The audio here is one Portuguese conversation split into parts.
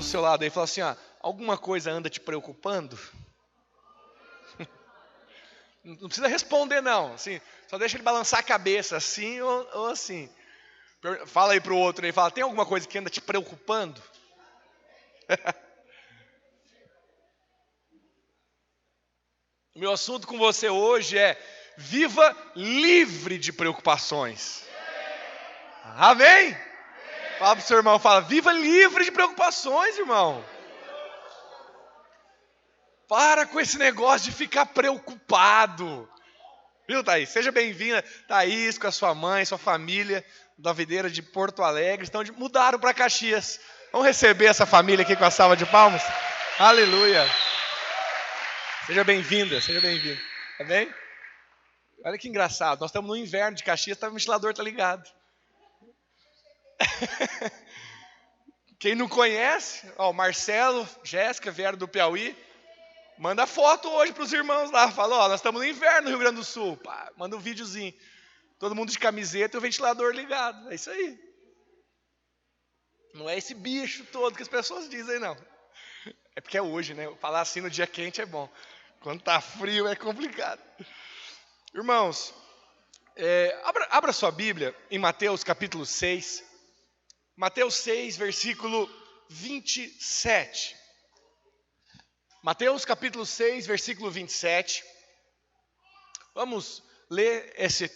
do seu lado aí e fala assim, ó, alguma coisa anda te preocupando? Não precisa responder não, assim, só deixa ele balançar a cabeça assim ou assim. Fala aí pro outro aí, fala, tem alguma coisa que anda te preocupando? O meu assunto com você hoje é: viva livre de preocupações. Amém? Fala pro seu irmão, fala, viva livre de preocupações, irmão. Para com esse negócio de ficar preocupado. Viu, Thaís? Seja bem-vinda, Thaís, com a sua mãe, sua família, da videira de Porto Alegre, mudaram para Caxias. Vamos receber essa família aqui com a salva de palmas? Aleluia. Seja bem-vinda, seja bem-vinda. Tá bem? Olha que engraçado, nós estamos no inverno de Caxias, o ventilador tá ligado. Quem não conhece, ó, o Marcelo, Jéssica, vieram do Piauí. Manda foto hoje para os irmãos lá. Fala, ó, nós estamos no inverno no Rio Grande do Sul. Pá, manda um videozinho. Todo mundo de camiseta e o ventilador ligado. É isso aí. Não é esse bicho todo que as pessoas dizem, não. É porque é hoje, né? Falar assim no dia quente é bom. Quando tá frio é complicado. Irmãos, abra sua Bíblia em Mateus capítulo 6. Mateus 6, versículo 27. Mateus capítulo 6, versículo 27. Vamos ler esse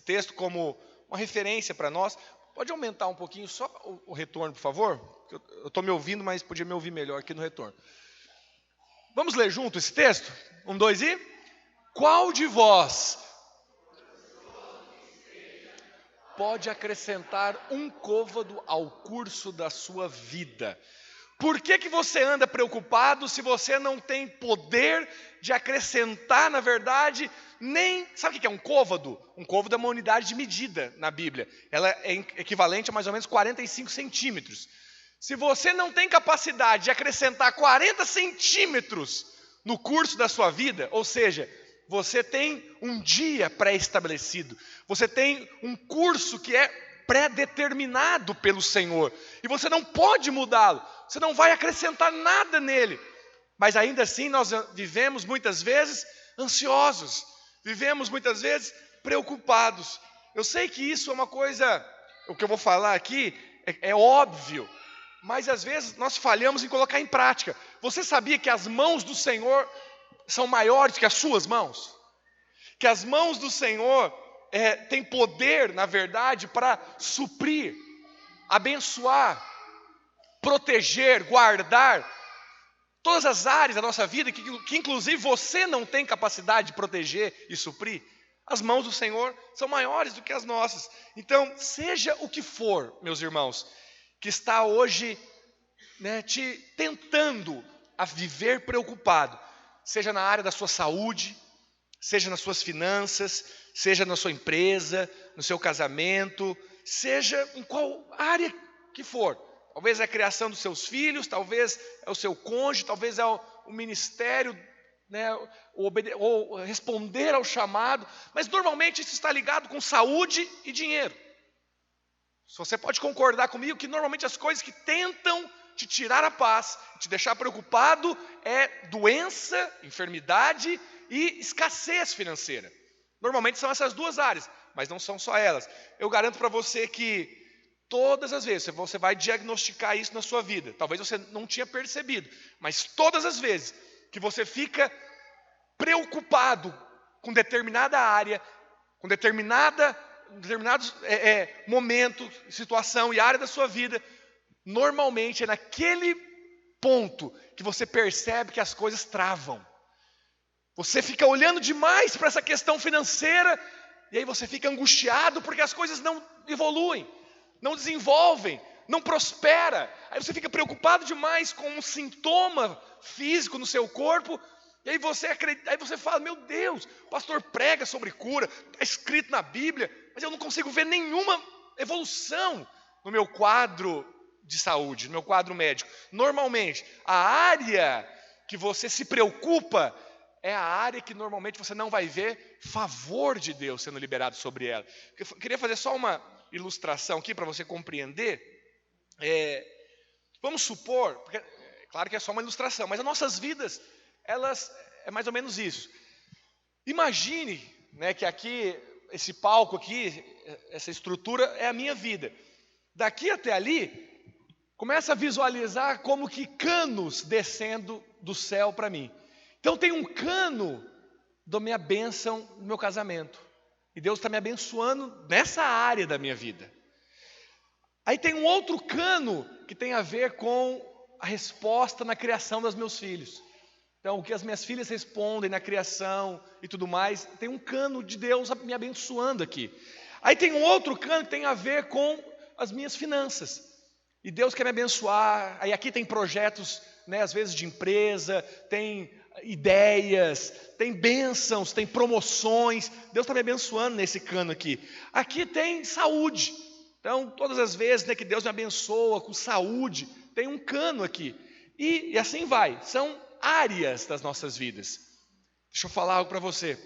texto como uma referência para nós. Pode aumentar um pouquinho só o retorno, por favor? Eu estou me ouvindo, mas podia me ouvir melhor aqui no retorno. Vamos ler junto esse texto? 1, 2 e... Qual de vós pode acrescentar um côvado ao curso da sua vida? Por que você anda preocupado se você não tem poder de acrescentar, na verdade, nem... Sabe o que é um côvado? Um côvado é uma unidade de medida na Bíblia. Ela é equivalente a mais ou menos 45 centímetros. Se você não tem capacidade de acrescentar 40 centímetros no curso da sua vida, ou seja, você tem um dia pré-estabelecido, você tem um curso que é pré-determinado pelo Senhor, e você não pode mudá-lo, você não vai acrescentar nada nele, mas ainda assim nós vivemos muitas vezes ansiosos, vivemos muitas vezes preocupados. Eu sei que isso é uma coisa, o que eu vou falar aqui é óbvio, mas às vezes nós falhamos em colocar em prática. Você sabia que as mãos do Senhor são maiores que as suas mãos? Que as mãos do Senhor têm poder, na verdade, para suprir, abençoar, proteger, guardar todas as áreas da nossa vida que inclusive você não tem capacidade de proteger e suprir. As mãos do Senhor são maiores do que as nossas. Então, seja o que for, meus irmãos, que está hoje, né, te tentando a viver preocupado, seja na área da sua saúde, seja nas suas finanças, seja na sua empresa, no seu casamento, seja em qual área que for. Talvez é a criação dos seus filhos, talvez é o seu cônjuge, talvez é o ministério, né, ou responder ao chamado, mas normalmente isso está ligado com saúde e dinheiro. Você pode concordar comigo que normalmente as coisas que tentam te tirar a paz, te deixar preocupado, é doença, enfermidade e escassez financeira. Normalmente são essas duas áreas, mas não são só elas. Eu garanto para você que todas as vezes você vai diagnosticar isso na sua vida. Talvez você não tinha percebido, mas todas as vezes que você fica preocupado com determinada área, com determinados momento, situação e área da sua vida, normalmente é naquele ponto que você percebe que as coisas travam. Você fica olhando demais para essa questão financeira e aí você fica angustiado porque as coisas não evoluem, não desenvolvem, não prospera. Aí você fica preocupado demais com um sintoma físico no seu corpo. E aí você fala, meu Deus, o pastor prega sobre cura, está escrito na Bíblia, mas eu não consigo ver nenhuma evolução no meu quadro de saúde, no meu quadro médico. Normalmente, a área que você se preocupa é a área que normalmente você não vai ver favor de Deus sendo liberado sobre ela. Eu queria fazer só uma ilustração aqui para você compreender. Vamos supor, porque, claro que é só uma ilustração, mas as nossas vidas, elas é mais ou menos isso. Imagine, né, que aqui, esse palco aqui, essa estrutura é a minha vida. Daqui até ali, começa a visualizar como que canos descendo do céu para mim. Então tem um cano da minha bênção no meu casamento. E Deus está me abençoando nessa área da minha vida. Aí tem um outro cano que tem a ver com a resposta na criação dos meus filhos. Então, o que as minhas filhas respondem na criação e tudo mais, tem um cano de Deus me abençoando aqui. Aí tem um outro cano que tem a ver com as minhas finanças. E Deus quer me abençoar. Aí aqui tem projetos, né, às vezes de empresa, tem ideias, tem bênçãos, tem promoções. Deus está me abençoando nesse cano aqui. Aqui tem saúde. Então, todas as vezes, né, que Deus me abençoa com saúde, tem um cano aqui. E assim vai. São áreas das nossas vidas. Deixa eu falar algo para você.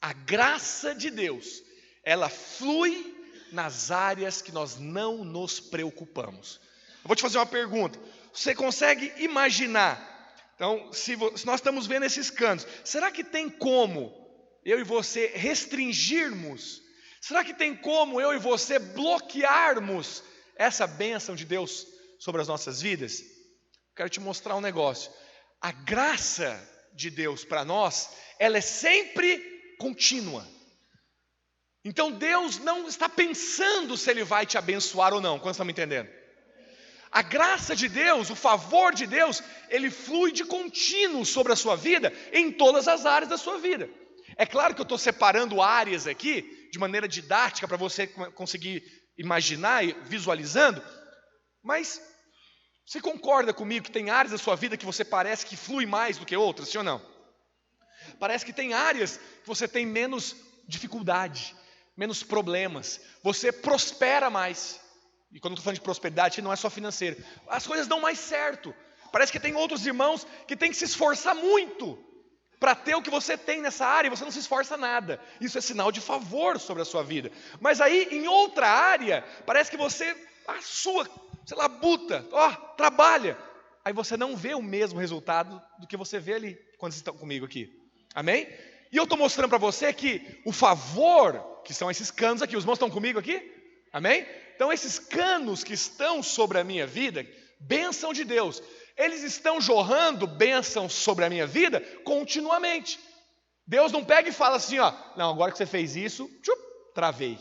A graça de Deus, ela flui nas áreas que nós não nos preocupamos. Eu vou te fazer uma pergunta. Você consegue imaginar? Então, se nós estamos vendo esses canos, será que tem como eu e você restringirmos? Será que tem como eu e você bloquearmos essa bênção de Deus sobre as nossas vidas? Quero te mostrar um negócio. A graça de Deus para nós, ela é sempre contínua. Então Deus não está pensando se Ele vai te abençoar ou não. Quantos estão me entendendo? A graça de Deus, o favor de Deus, ele flui de contínuo sobre a sua vida, em todas as áreas da sua vida. É claro que eu estou separando áreas aqui, de maneira didática, para você conseguir imaginar e visualizando, mas você concorda comigo que tem áreas da sua vida que você parece que flui mais do que outras, sim ou não? Parece que tem áreas que você tem menos dificuldade, menos problemas, você prospera mais. E quando eu estou falando de prosperidade, não é só financeiro. As coisas dão mais certo. Parece que tem outros irmãos que têm que se esforçar muito para ter o que você tem nessa área e você não se esforça nada. Isso é sinal de favor sobre a sua vida. Mas aí, em outra área, parece que você, sei lá, buta, trabalha. Aí você não vê o mesmo resultado do que você vê ali, quando vocês estão comigo aqui. Amém? E eu estou mostrando para você que o favor, que são esses canos aqui, os irmãos estão comigo aqui? Amém? Então esses canos que estão sobre a minha vida, bênção de Deus, eles estão jorrando bênçãos sobre a minha vida continuamente. Deus não pega e fala assim, não, agora que você fez isso, travei,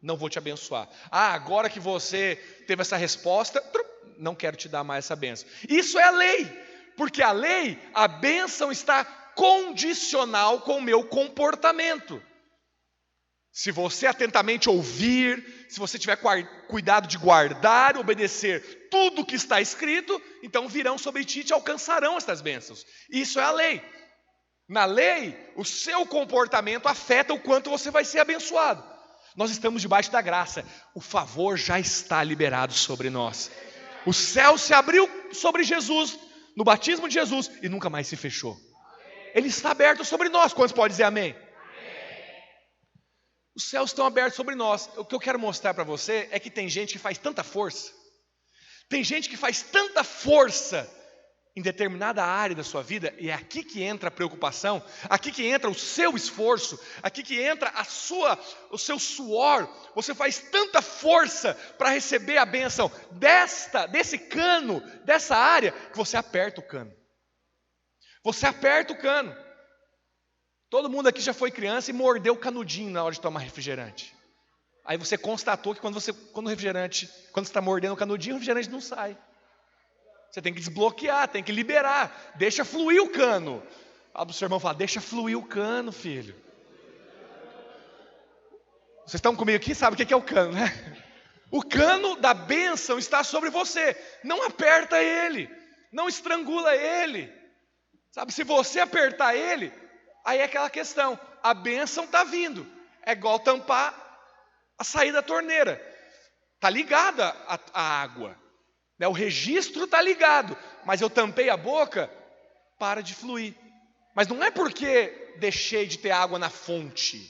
não vou te abençoar. Agora que você teve essa resposta, não quero te dar mais essa bênção. Isso é a lei, porque a lei, a bênção está condicional com o meu comportamento. Se você atentamente ouvir, se você tiver cuidado de guardar, obedecer tudo o que está escrito, então virão sobre ti e te alcançarão estas bênçãos. Isso é a lei. Na lei, o seu comportamento afeta o quanto você vai ser abençoado. Nós estamos debaixo da graça. O favor já está liberado sobre nós. O céu se abriu sobre Jesus, no batismo de Jesus, e nunca mais se fechou. Ele está aberto sobre nós. Quantos podem dizer amém? Os céus estão abertos sobre nós. O que eu quero mostrar para você é que tem gente que faz tanta força. Tem gente que faz tanta força em determinada área da sua vida, e é aqui que entra a preocupação, aqui que entra o seu esforço, aqui que entra o seu suor. Você faz tanta força para receber a bênção desse cano, dessa área, que você aperta o cano. Você aperta o cano. Todo mundo aqui já foi criança e mordeu o canudinho na hora de tomar refrigerante. Aí você constatou que quando você está mordendo o canudinho, o refrigerante não sai. Você tem que desbloquear, tem que liberar. Deixa fluir o cano. Fala pro seu irmão, deixa fluir o cano, filho. Vocês estão comigo aqui? Sabe o que é o cano, né? O cano da bênção está sobre você. Não aperta ele. Não estrangula ele. Sabe, se você apertar ele, aí é aquela questão, a bênção está vindo. É igual tampar a saída da torneira. Está ligada a água. O registro está ligado, mas eu tampei a boca, para de fluir. Mas não é porque deixei de ter água na fonte.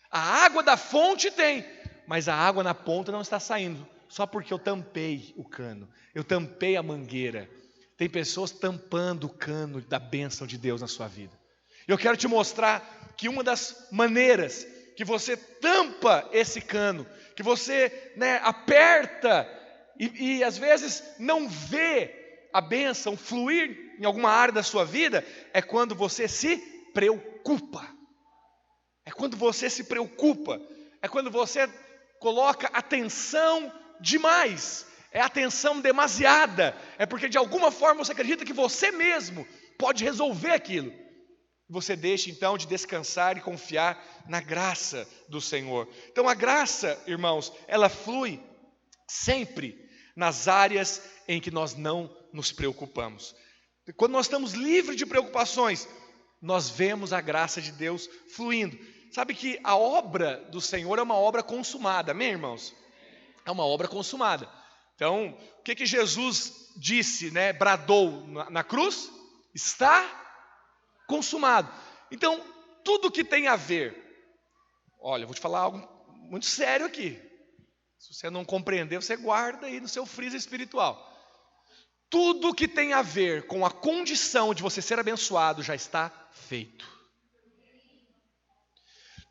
A água da fonte tem, mas a água na ponta não está saindo. só porque eu tampei o cano, eu tampei a mangueira. Tem pessoas tampando o cano da bênção de Deus na sua vida. Eu quero te mostrar que uma das maneiras que você tampa esse cano, que você aperta e às vezes não vê a bênção fluir em alguma área da sua vida, é quando você se preocupa. É quando você se preocupa, é quando você coloca atenção demais, é atenção demasiada, é porque de alguma forma você acredita que você mesmo pode resolver aquilo. Você deixa então de descansar e confiar na graça do Senhor. Então a graça, irmãos, ela flui sempre nas áreas em que nós não nos preocupamos. Quando nós estamos livres de preocupações, nós vemos a graça de Deus fluindo. Sabe que a obra do Senhor é uma obra consumada, amém, irmãos? É uma obra consumada. Então, o que Jesus disse, bradou na cruz? Está consumado. Então, tudo que tem a ver, olha, eu vou te falar algo muito sério aqui. Se você não compreender, você guarda aí no seu freezer espiritual. Tudo que tem a ver com a condição de você ser abençoado já está feito.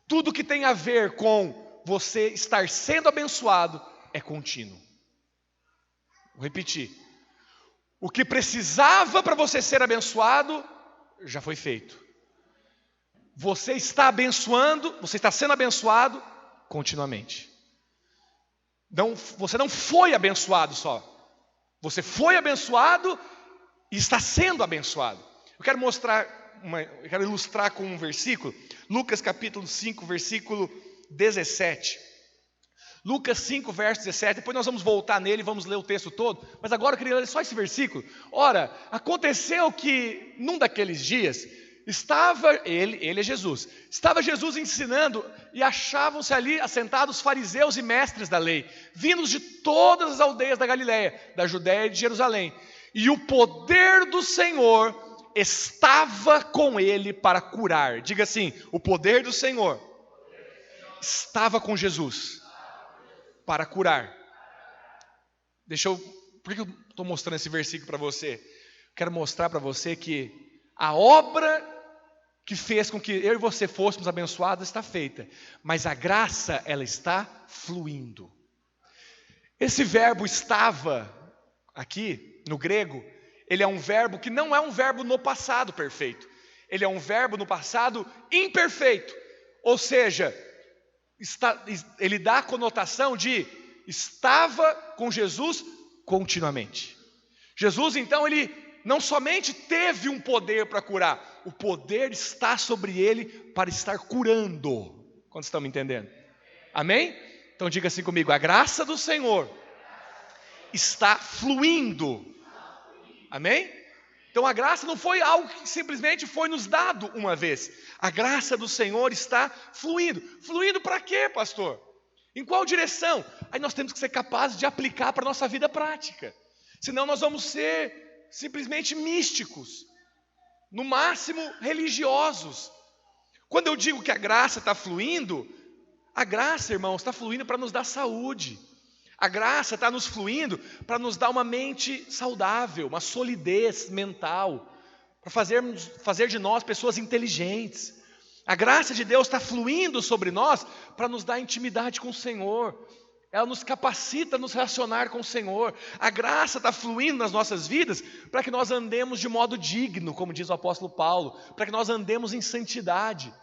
Tudo que tem a ver com você estar sendo abençoado é contínuo. Vou repetir. O que precisava para você ser abençoado, já foi feito. Você está abençoando, você está sendo abençoado continuamente. Você não foi abençoado só. Você foi abençoado e está sendo abençoado. Eu quero ilustrar com um versículo, Lucas capítulo 5, versículo 17. Lucas 5, verso 17, depois nós vamos voltar nele e vamos ler o texto todo, mas agora eu queria ler só esse versículo. Ora, aconteceu que num daqueles dias, ele é Jesus, estava Jesus ensinando e achavam-se ali assentados fariseus e mestres da lei, vindos de todas as aldeias da Galileia, da Judéia e de Jerusalém, e o poder do Senhor estava com ele para curar. Diga assim, o poder do Senhor estava com Jesus para curar. Por que eu estou mostrando esse versículo para você? Quero mostrar para você que a obra que fez com que eu e você fôssemos abençoados está feita, mas a graça, ela está fluindo. Esse verbo estava, aqui no grego, ele é um verbo que não é um verbo no passado perfeito. Ele é um verbo no passado imperfeito. Ou seja, ele dá a conotação de estava com Jesus continuamente. Jesus, então, ele não somente teve um poder para curar, o poder está sobre ele para estar curando. Quantos estão me entendendo? Amém? Então diga assim comigo, a graça do Senhor está fluindo. Amém? Então a graça não foi algo que simplesmente foi nos dado uma vez. A graça do Senhor está fluindo. Fluindo para quê, pastor? Em qual direção? Aí nós temos que ser capazes de aplicar para a nossa vida prática. Senão nós vamos ser simplesmente místicos. No máximo religiosos. Quando eu digo que a graça está fluindo, a graça, irmãos, está fluindo para nos dar saúde. A graça está nos fluindo para nos dar uma mente saudável, uma solidez mental, para fazer de nós pessoas inteligentes. A graça de Deus está fluindo sobre nós para nos dar intimidade com o Senhor. Ela nos capacita a nos relacionar com o Senhor. A graça está fluindo nas nossas vidas para que nós andemos de modo digno, como diz o apóstolo Paulo, para que nós andemos em santidade.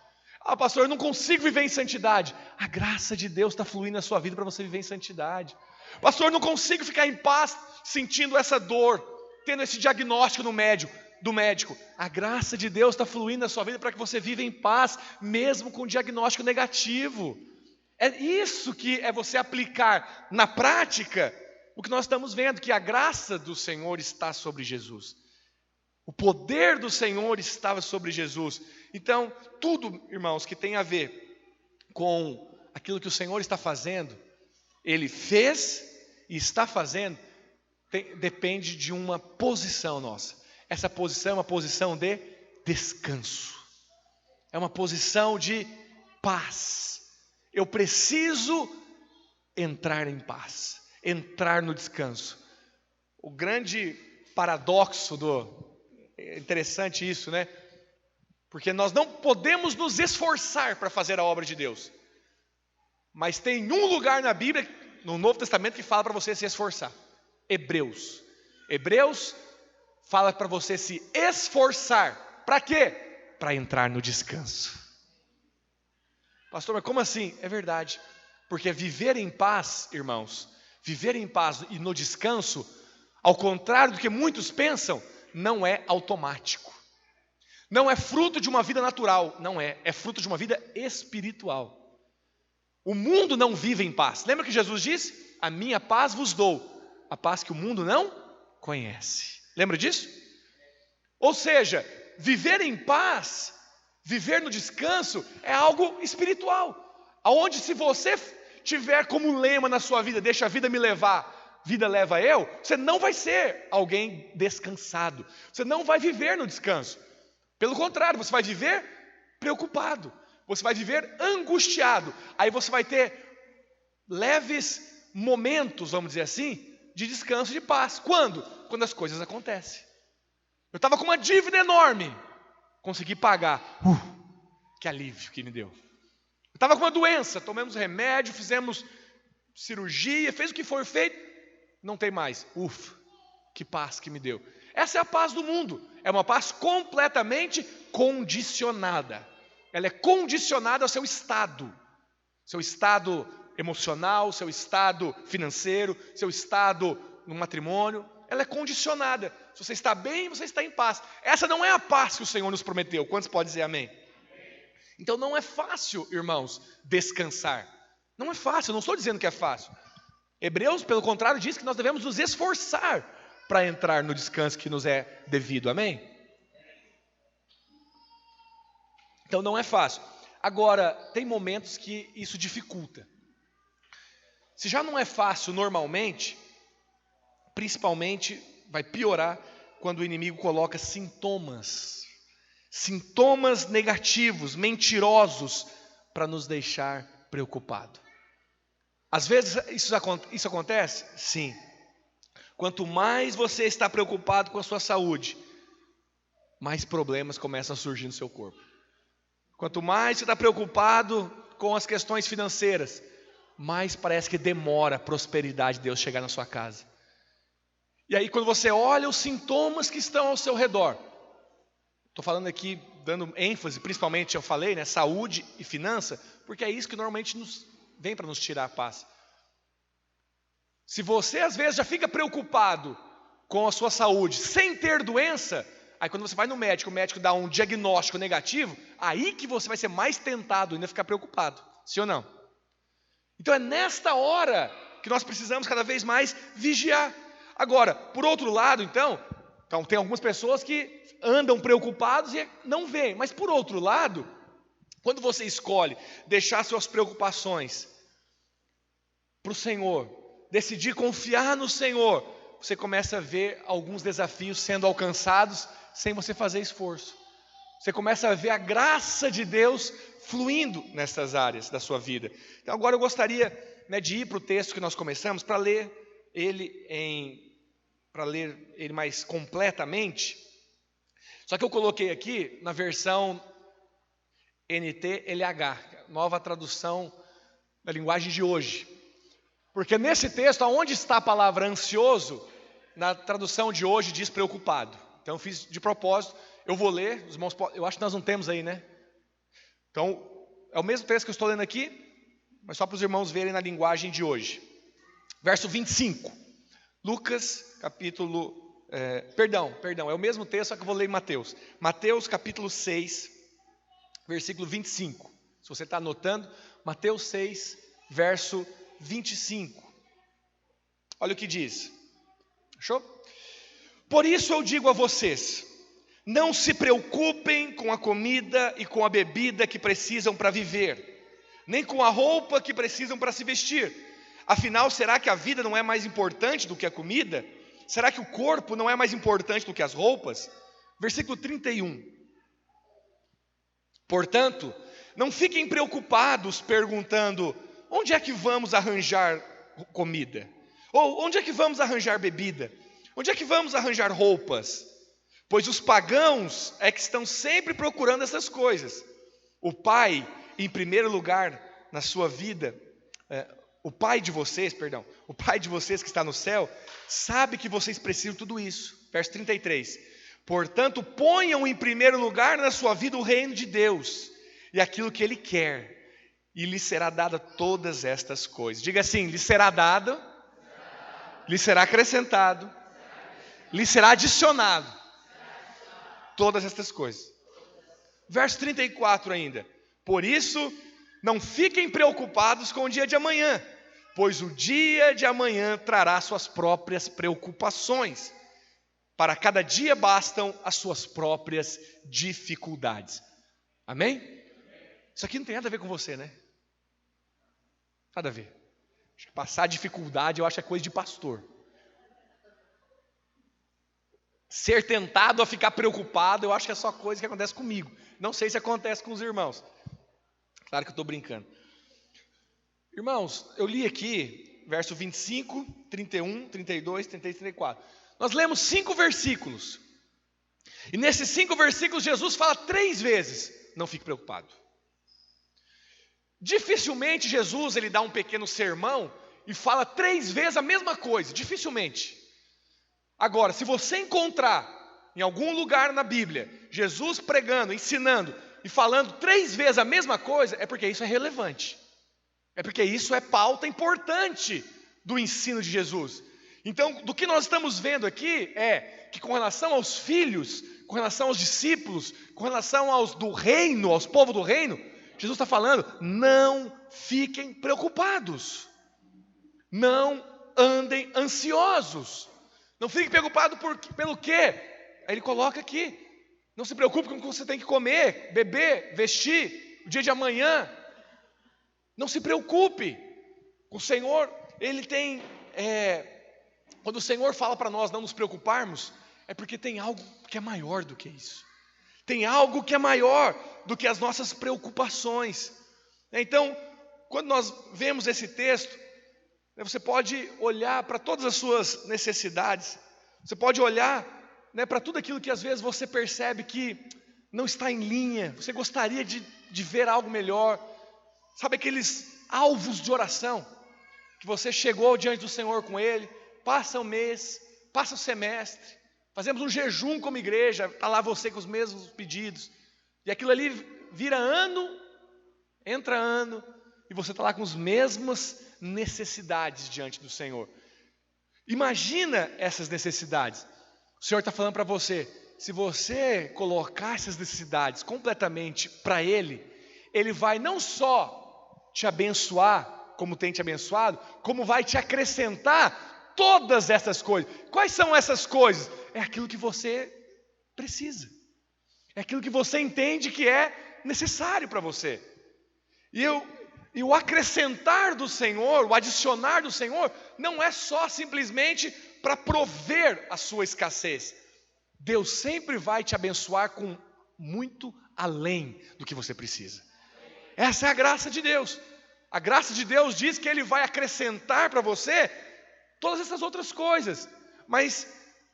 Ah, pastor, eu não consigo viver em santidade. A graça de Deus está fluindo na sua vida para você viver em santidade. Pastor, eu não consigo ficar em paz sentindo essa dor, tendo esse diagnóstico do médico. A graça de Deus está fluindo na sua vida para que você viva em paz, mesmo com diagnóstico negativo. É isso que é você aplicar na prática o que nós estamos vendo, que a graça do Senhor está sobre Jesus. O poder do Senhor estava sobre Jesus. Então, tudo, irmãos, que tem a ver com aquilo que o Senhor está fazendo, Ele fez e está fazendo, depende de uma posição nossa. Essa posição é uma posição de descanso. É uma posição de paz. Eu preciso entrar em paz. entrar no descanso. O grande paradoxo é interessante isso, né? Porque nós não podemos nos esforçar para fazer a obra de Deus. Mas tem um lugar na Bíblia, no Novo Testamento, que fala para você se esforçar. Hebreus. Hebreus fala para você se esforçar. Para quê? Para entrar no descanso. Pastor, mas como assim? É verdade. Porque viver em paz, irmãos, viver em paz e no descanso, ao contrário do que muitos pensam, não é automático. Não é fruto de uma vida natural, não é. É fruto de uma vida espiritual. O mundo não vive em paz. Lembra que Jesus disse? A minha paz vos dou, a paz que o mundo não conhece. Lembra disso? Ou seja, viver em paz, viver no descanso é algo espiritual. Aonde se você tiver como lema na sua vida, deixa a vida me levar, vida leva eu, você não vai ser alguém descansado. Você não vai viver no descanso. Pelo contrário, você vai viver preocupado. Você vai viver angustiado. Aí você vai ter leves momentos, vamos dizer assim, de descanso, de paz. Quando? Quando as coisas acontecem. Eu estava com uma dívida enorme. Consegui pagar. Que alívio que me deu. Eu estava com uma doença. Tomamos remédio, fizemos cirurgia, fez o que foi feito. Não tem mais. Que paz que me deu. Essa é a paz do mundo. É uma paz completamente condicionada. Ela é condicionada ao seu estado emocional, seu estado financeiro, seu estado no matrimônio. Ela é condicionada. Se você está bem, você está em paz. Essa não é a paz que o Senhor nos prometeu. Quantos podem dizer amém? Então não é fácil, irmãos, descansar. Não é fácil, eu não estou dizendo que é fácil. Hebreus, pelo contrário, diz que nós devemos nos esforçar para entrar no descanso que nos é devido. Amém? Então não é fácil. Agora, tem momentos que isso dificulta. Se já não é fácil normalmente, principalmente vai piorar quando o inimigo coloca sintomas negativos, mentirosos, para nos deixar preocupados. Às vezes isso acontece? Sim. Quanto mais você está preocupado com a sua saúde, mais problemas começam a surgir no seu corpo. Quanto mais você está preocupado com as questões financeiras, mais parece que demora a prosperidade de Deus chegar na sua casa. E aí quando você olha os sintomas que estão ao seu redor, estou falando aqui, dando ênfase, principalmente eu falei, né, saúde e finança, porque é isso que normalmente vem para nos tirar a paz. Se você às vezes já fica preocupado com a sua saúde, sem ter doença, aí quando você vai no médico, o médico dá um diagnóstico negativo, aí que você vai ser mais tentado ainda a ficar preocupado, sim ou não? Então é nesta hora que nós precisamos cada vez mais vigiar. Agora, por outro lado, então tem algumas pessoas que andam preocupados e não veem, mas por outro lado, quando você escolhe deixar suas preocupações para o Senhor, decidir confiar no Senhor, você começa a ver alguns desafios sendo alcançados sem você fazer esforço. Você começa a ver a graça de Deus fluindo nessas áreas da sua vida. Então agora eu gostaria, né, de ir para o texto que nós começamos, para ler ele mais completamente. Só que eu coloquei aqui na versão NTLH, nova tradução da linguagem de hoje. Porque nesse texto, aonde está a palavra ansioso, na tradução de hoje diz preocupado. Então eu fiz de propósito, eu vou ler, os irmãos, eu acho que nós não temos aí, né? Então, é o mesmo texto que eu estou lendo aqui, mas só para os irmãos verem na linguagem de hoje. Verso 25. Lucas, capítulo... Perdão, é o mesmo texto, só que eu vou ler em Mateus. Mateus, capítulo 6, versículo 25. Se você está anotando, Mateus 6, verso 25. Olha o que diz. Achou? Por isso eu digo a vocês, não se preocupem com a comida e com a bebida que precisam para viver, nem com a roupa que precisam para se vestir. Afinal, será que a vida não é mais importante do que a comida? Será que o corpo não é mais importante do que as roupas? Versículo 31. Portanto, não fiquem preocupados perguntando, onde é que vamos arranjar comida? Ou onde é que vamos arranjar bebida? Onde é que vamos arranjar roupas? Pois os pagãos é que estão sempre procurando essas coisas. O Pai, em primeiro lugar na sua vida, o Pai de vocês que está no céu, sabe que vocês precisam de tudo isso. Verso 33. Portanto, ponham em primeiro lugar na sua vida o reino de Deus e aquilo que Ele quer, e lhe será dada todas estas coisas. Diga assim: lhe será dado, lhe será acrescentado, lhe será adicionado todas estas coisas. Verso 34 ainda. Por isso, não fiquem preocupados com o dia de amanhã, pois o dia de amanhã trará suas próprias preocupações. Para cada dia bastam as suas próprias dificuldades. Amém? Isso aqui não tem nada a ver com você, né? Nada a ver. Acho que passar dificuldade eu acho que é coisa de pastor. Ser tentado a ficar preocupado, eu acho que é só coisa que acontece comigo. Não sei se acontece com os irmãos. Claro que eu estou brincando. Irmãos, eu li aqui, verso 25, 31, 32, 33, 34. Nós lemos 5 versículos. E nesses 5 versículos, Jesus fala 3 vezes: não fique preocupado. Dificilmente Jesus ele dá um pequeno sermão e fala 3 vezes a mesma coisa. Dificilmente. Agora, se você encontrar em algum lugar na Bíblia Jesus pregando, ensinando e falando 3 vezes a mesma coisa, é porque isso é relevante. É porque isso é pauta importante do ensino de Jesus. Então, do que nós estamos vendo aqui é que com relação aos filhos, com relação aos discípulos, com relação aos do reino, aos povos do reino, Jesus está falando: não fiquem preocupados, não andem ansiosos, não fiquem preocupados pelo quê? Aí ele coloca aqui: não se preocupe com o que você tem que comer, beber, vestir, o dia de amanhã. Não se preocupe. O Senhor, Ele tem... quando o Senhor fala para nós não nos preocuparmos, é porque tem algo que é maior do que isso. Tem algo que é maior do que as nossas preocupações. Então, quando nós vemos esse texto, você pode olhar para todas as suas necessidades. Você pode olhar para tudo aquilo que às vezes você percebe que não está em linha. Você gostaria de ver algo melhor. Sabe aqueles alvos de oração que você chegou diante do Senhor com ele, passa o mês, passa o semestre, fazemos um jejum como igreja, está lá você com os mesmos pedidos, e aquilo ali vira ano, entra ano, e você está lá com as mesmas necessidades diante do Senhor. Imagina essas necessidades. O Senhor está falando para você: se você colocar essas necessidades completamente para Ele, Ele vai não só te abençoar, como tem te abençoado, como vai te acrescentar todas essas coisas. Quais são essas coisas? É aquilo que você precisa. É aquilo que você entende que é necessário para você. E o acrescentar do Senhor, o adicionar do Senhor, não é só simplesmente para prover a sua escassez. Deus sempre vai te abençoar com muito além do que você precisa. Essa é a graça de Deus. A graça de Deus diz que Ele vai acrescentar para você todas essas outras coisas. Mas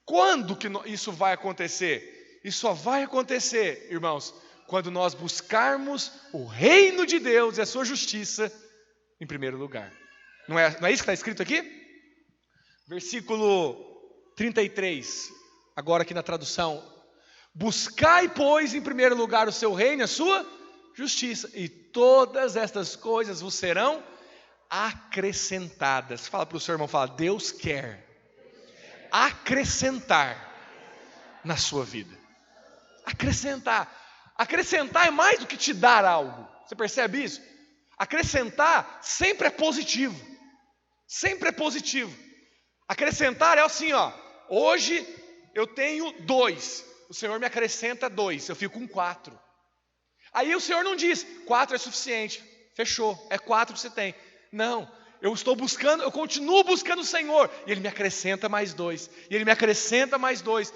quando que isso vai acontecer? Isso só vai acontecer, irmãos, quando nós buscarmos o reino de Deus e a sua justiça em primeiro lugar. Não é isso que está escrito aqui? Versículo 33, agora aqui na tradução: buscai, pois, em primeiro lugar o seu reino e a sua justiça, e todas estas coisas vos serão acrescentadas. Fala para o seu irmão, fala: Deus quer acrescentar na sua vida. Acrescentar é mais do que te dar algo. Você percebe isso? Acrescentar sempre é positivo. Sempre é positivo. Acrescentar é assim, hoje eu tenho 2, o Senhor me acrescenta 2, eu fico com 4. Aí o Senhor não diz: 4 é suficiente, fechou, é 4 que você tem. Não, eu continuo buscando o Senhor, e Ele me acrescenta mais 2, e Ele me acrescenta mais 2.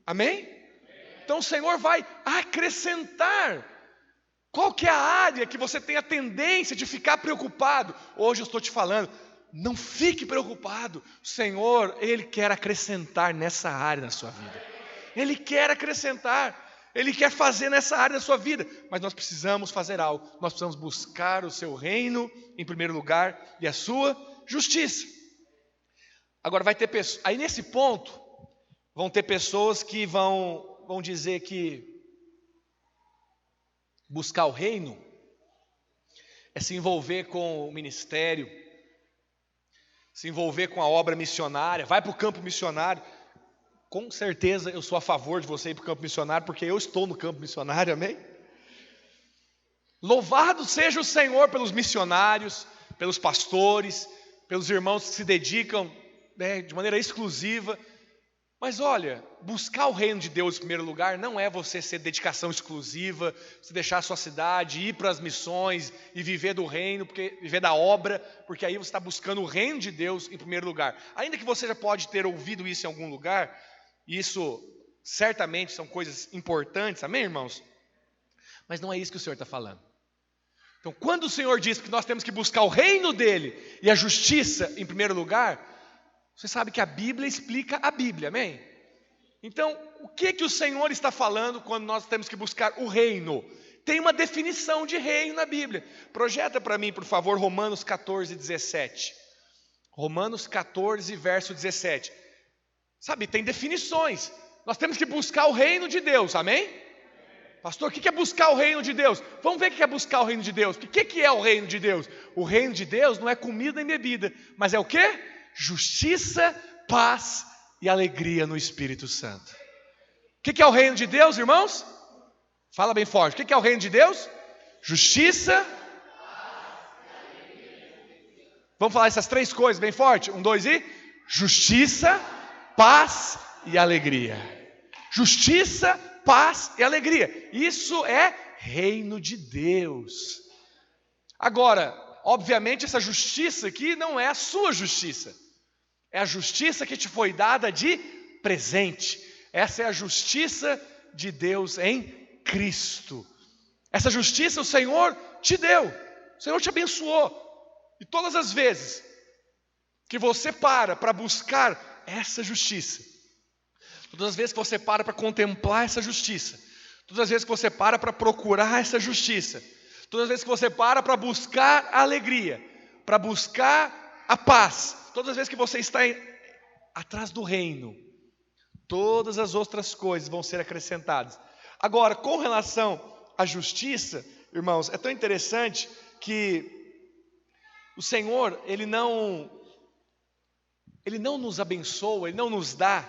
Amém? Então o Senhor vai acrescentar. Qual que é a área que você tem a tendência de ficar preocupado? Hoje eu estou te falando, não fique preocupado. O Senhor, Ele quer acrescentar nessa área da sua vida. Ele quer acrescentar. Ele quer fazer nessa área da sua vida. Mas nós precisamos fazer algo. Nós precisamos buscar o seu reino em primeiro lugar e a sua justiça. Agora vai ter pessoas, aí nesse ponto, vão ter pessoas que vão dizer que buscar o reino é se envolver com o ministério, se envolver com a obra missionária, vai para o campo missionário. Com certeza eu sou a favor de você ir para o campo missionário, porque eu estou no campo missionário, amém? Louvado seja o Senhor pelos missionários, pelos pastores, pelos irmãos que se dedicam, né, de maneira exclusiva. Mas olha, buscar o reino de Deus em primeiro lugar não é você ser dedicação exclusiva, você deixar a sua cidade, ir para as missões e viver do reino, viver da obra, porque aí você está buscando o reino de Deus em primeiro lugar. Ainda que você já pode ter ouvido isso em algum lugar, isso certamente são coisas importantes, amém, irmãos? Mas não é isso que o Senhor está falando. Então, quando o Senhor diz que nós temos que buscar o reino dEle e a justiça em primeiro lugar, você sabe que a Bíblia explica a Bíblia, amém? Então, o que o Senhor está falando quando nós temos que buscar o reino? Tem uma definição de reino na Bíblia. Projeta para mim, por favor, Romanos 14, 17. Romanos 14, verso 17. Sabe, tem definições. Nós temos que buscar o reino de Deus, amém? Pastor, o que é buscar o reino de Deus? Vamos ver o que é buscar o reino de Deus. O que é o reino de Deus? O reino de Deus não é comida nem bebida, mas é o quê? Justiça, paz e alegria no Espírito Santo. O que é o reino de Deus, irmãos? Fala bem forte. O que é o reino de Deus? Justiça. Vamos falar essas três coisas bem forte? 1, 2 e... Justiça, paz e alegria. Justiça, paz e alegria. Isso é reino de Deus. Agora, obviamente essa justiça aqui não é a sua justiça. É a justiça que te foi dada de presente. Essa é a justiça de Deus em Cristo. Essa justiça o Senhor te deu. O Senhor te abençoou. E todas as vezes que você para buscar essa justiça, todas as vezes que você para contemplar essa justiça, todas as vezes que você para procurar essa justiça, todas as vezes que você para buscar a alegria, para buscar a paz, todas as vezes que você está atrás do reino, todas as outras coisas vão ser acrescentadas. Agora, com relação à justiça, irmãos, é tão interessante que o Senhor, Ele não nos abençoa, Ele não nos dá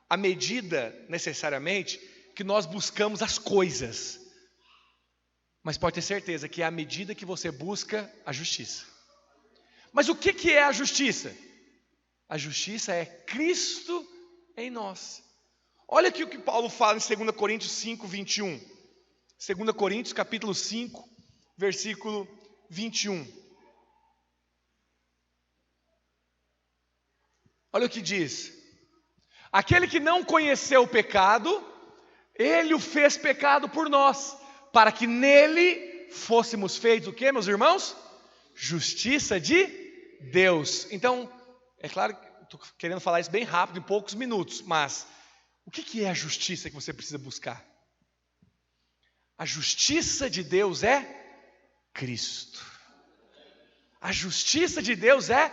a medida necessariamente que nós buscamos as coisas. Mas pode ter certeza que é à medida que você busca a justiça. Mas o que é a justiça? A justiça é Cristo em nós. Olha aqui o que Paulo fala em 2 Coríntios 5, 21. 2 Coríntios capítulo 5, versículo 21. Olha o que diz. Aquele que não conheceu o pecado, Ele o fez pecado por nós, para que nele fôssemos feitos o quê, meus irmãos? Justiça de Deus. Então, é claro que estou querendo falar isso bem rápido, em poucos minutos, mas o que é a justiça que você precisa buscar? A justiça de Deus é Cristo. A justiça de Deus é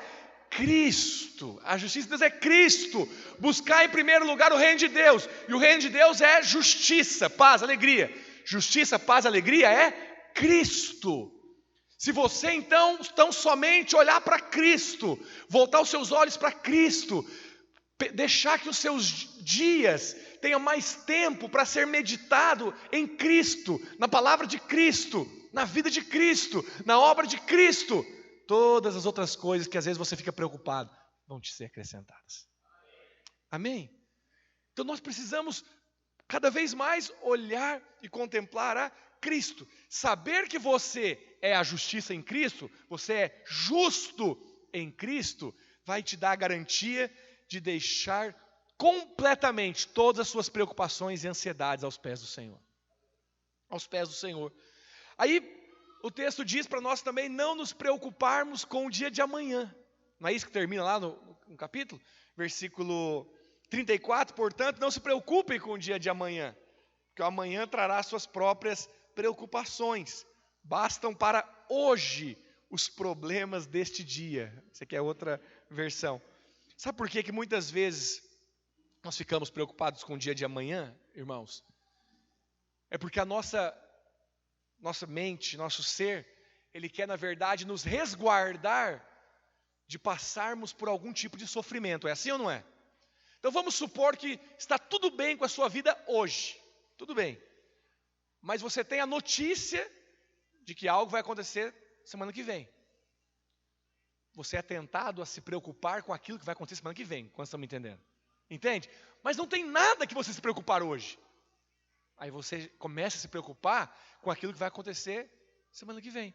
Cristo. A justiça de Deus é Cristo. Buscar em primeiro lugar o reino de Deus. E o reino de Deus é justiça, paz, alegria. Justiça, paz, alegria é Cristo. Se você então somente olhar para Cristo, voltar os seus olhos para Cristo, deixar que os seus dias tenham mais tempo para ser meditado em Cristo, na palavra de Cristo, na vida de Cristo, na obra de Cristo, todas as outras coisas que às vezes você fica preocupado vão te ser acrescentadas. Amém? Então nós precisamos cada vez mais olhar e contemplar a Cristo. Saber que você é a justiça em Cristo, você é justo em Cristo, vai te dar a garantia de deixar completamente todas as suas preocupações e ansiedades aos pés do Senhor. Aos pés do Senhor. Aí o texto diz para nós também não nos preocuparmos com o dia de amanhã. Não é isso que termina lá no capítulo? Versículo 34, portanto, não se preocupem com o dia de amanhã, porque o amanhã trará suas próprias preocupações. Bastam para hoje os problemas deste dia. Essa aqui é outra versão. Sabe por que muitas vezes nós ficamos preocupados com o dia de amanhã, irmãos? É porque a nossa mente, nosso ser, ele quer, na verdade, nos resguardar de passarmos por algum tipo de sofrimento. É assim ou não é? Então vamos supor que está tudo bem com a sua vida hoje. Tudo bem. Mas você tem a notícia de que algo vai acontecer semana que vem. Você é tentado a se preocupar com aquilo que vai acontecer semana que vem. Quantos estão me entendendo? Entende? Mas não tem nada que você se preocupar hoje. Aí você começa a se preocupar com aquilo que vai acontecer semana que vem.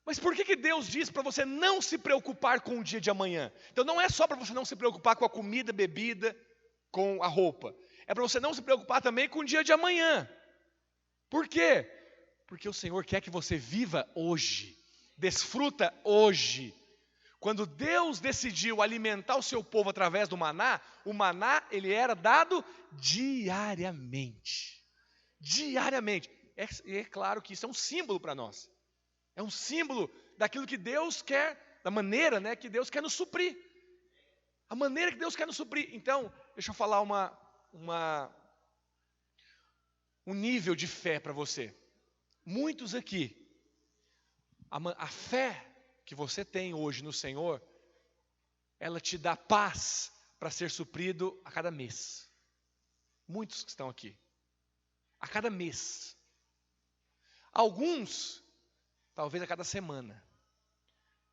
Mas por que Deus diz para você não se preocupar com o dia de amanhã? Então não é só para você não se preocupar com a comida, bebida, com a roupa. É para você não se preocupar também com o dia de amanhã. Por quê? Porque o Senhor quer que você viva hoje, desfruta hoje. Quando Deus decidiu alimentar o seu povo através do maná, o maná ele era dado diariamente. Diariamente. É claro que isso é um símbolo para nós. É um símbolo daquilo que Deus quer, da maneira, que Deus quer nos suprir. A maneira que Deus quer nos suprir. Então, deixa eu falar um nível de fé para você. Muitos aqui, a fé que você tem hoje no Senhor, ela te dá paz para ser suprido a cada mês. Muitos que estão aqui. A cada mês. Alguns, talvez a cada semana.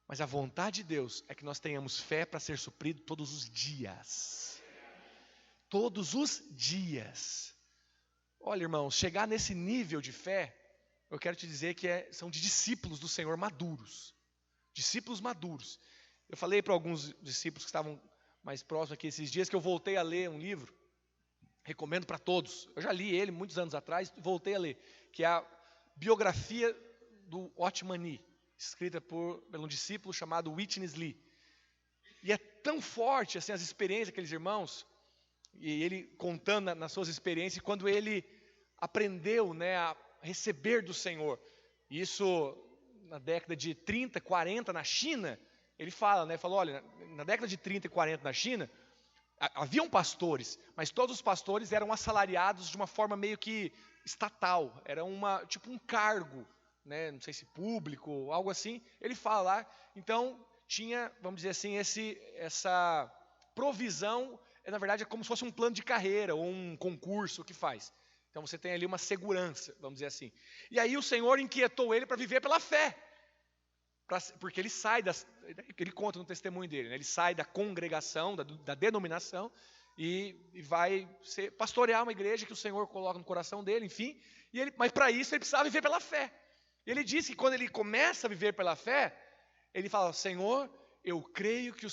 Mas a vontade de Deus é que nós tenhamos fé para ser suprido todos os dias. Todos os dias. Olha, irmãos, chegar nesse nível de fé, eu quero te dizer que são de discípulos do Senhor maduros. Discípulos maduros. Eu falei para alguns discípulos que estavam mais próximos aqui esses dias que eu voltei a ler um livro. Recomendo para todos. Eu já li ele muitos anos atrás, voltei a ler. Que é a biografia do Watchman Nee, escrita por um discípulo chamado Witness Lee. E é tão forte assim, as experiências daqueles irmãos, e ele contando nas suas experiências, quando ele aprendeu a receber do Senhor. Isso na década de 30, 40 na China, ele falou, olha, na década de 30 e 40 na China, haviam pastores, mas todos os pastores eram assalariados de uma forma meio que estatal, era tipo um cargo, não sei se público, algo assim. Ele fala lá, então tinha, vamos dizer assim, essa provisão, na verdade é como se fosse um plano de carreira, ou um concurso que faz. Então você tem ali uma segurança, vamos dizer assim. E aí o Senhor inquietou ele para viver pela fé. Porque ele sai, ele conta no testemunho dele, ele sai da congregação, da denominação, e vai pastorear uma igreja que o Senhor coloca no coração dele, enfim. Mas para isso ele precisava viver pela fé. E ele disse que quando ele começa a viver pela fé, ele fala, Senhor, eu creio que o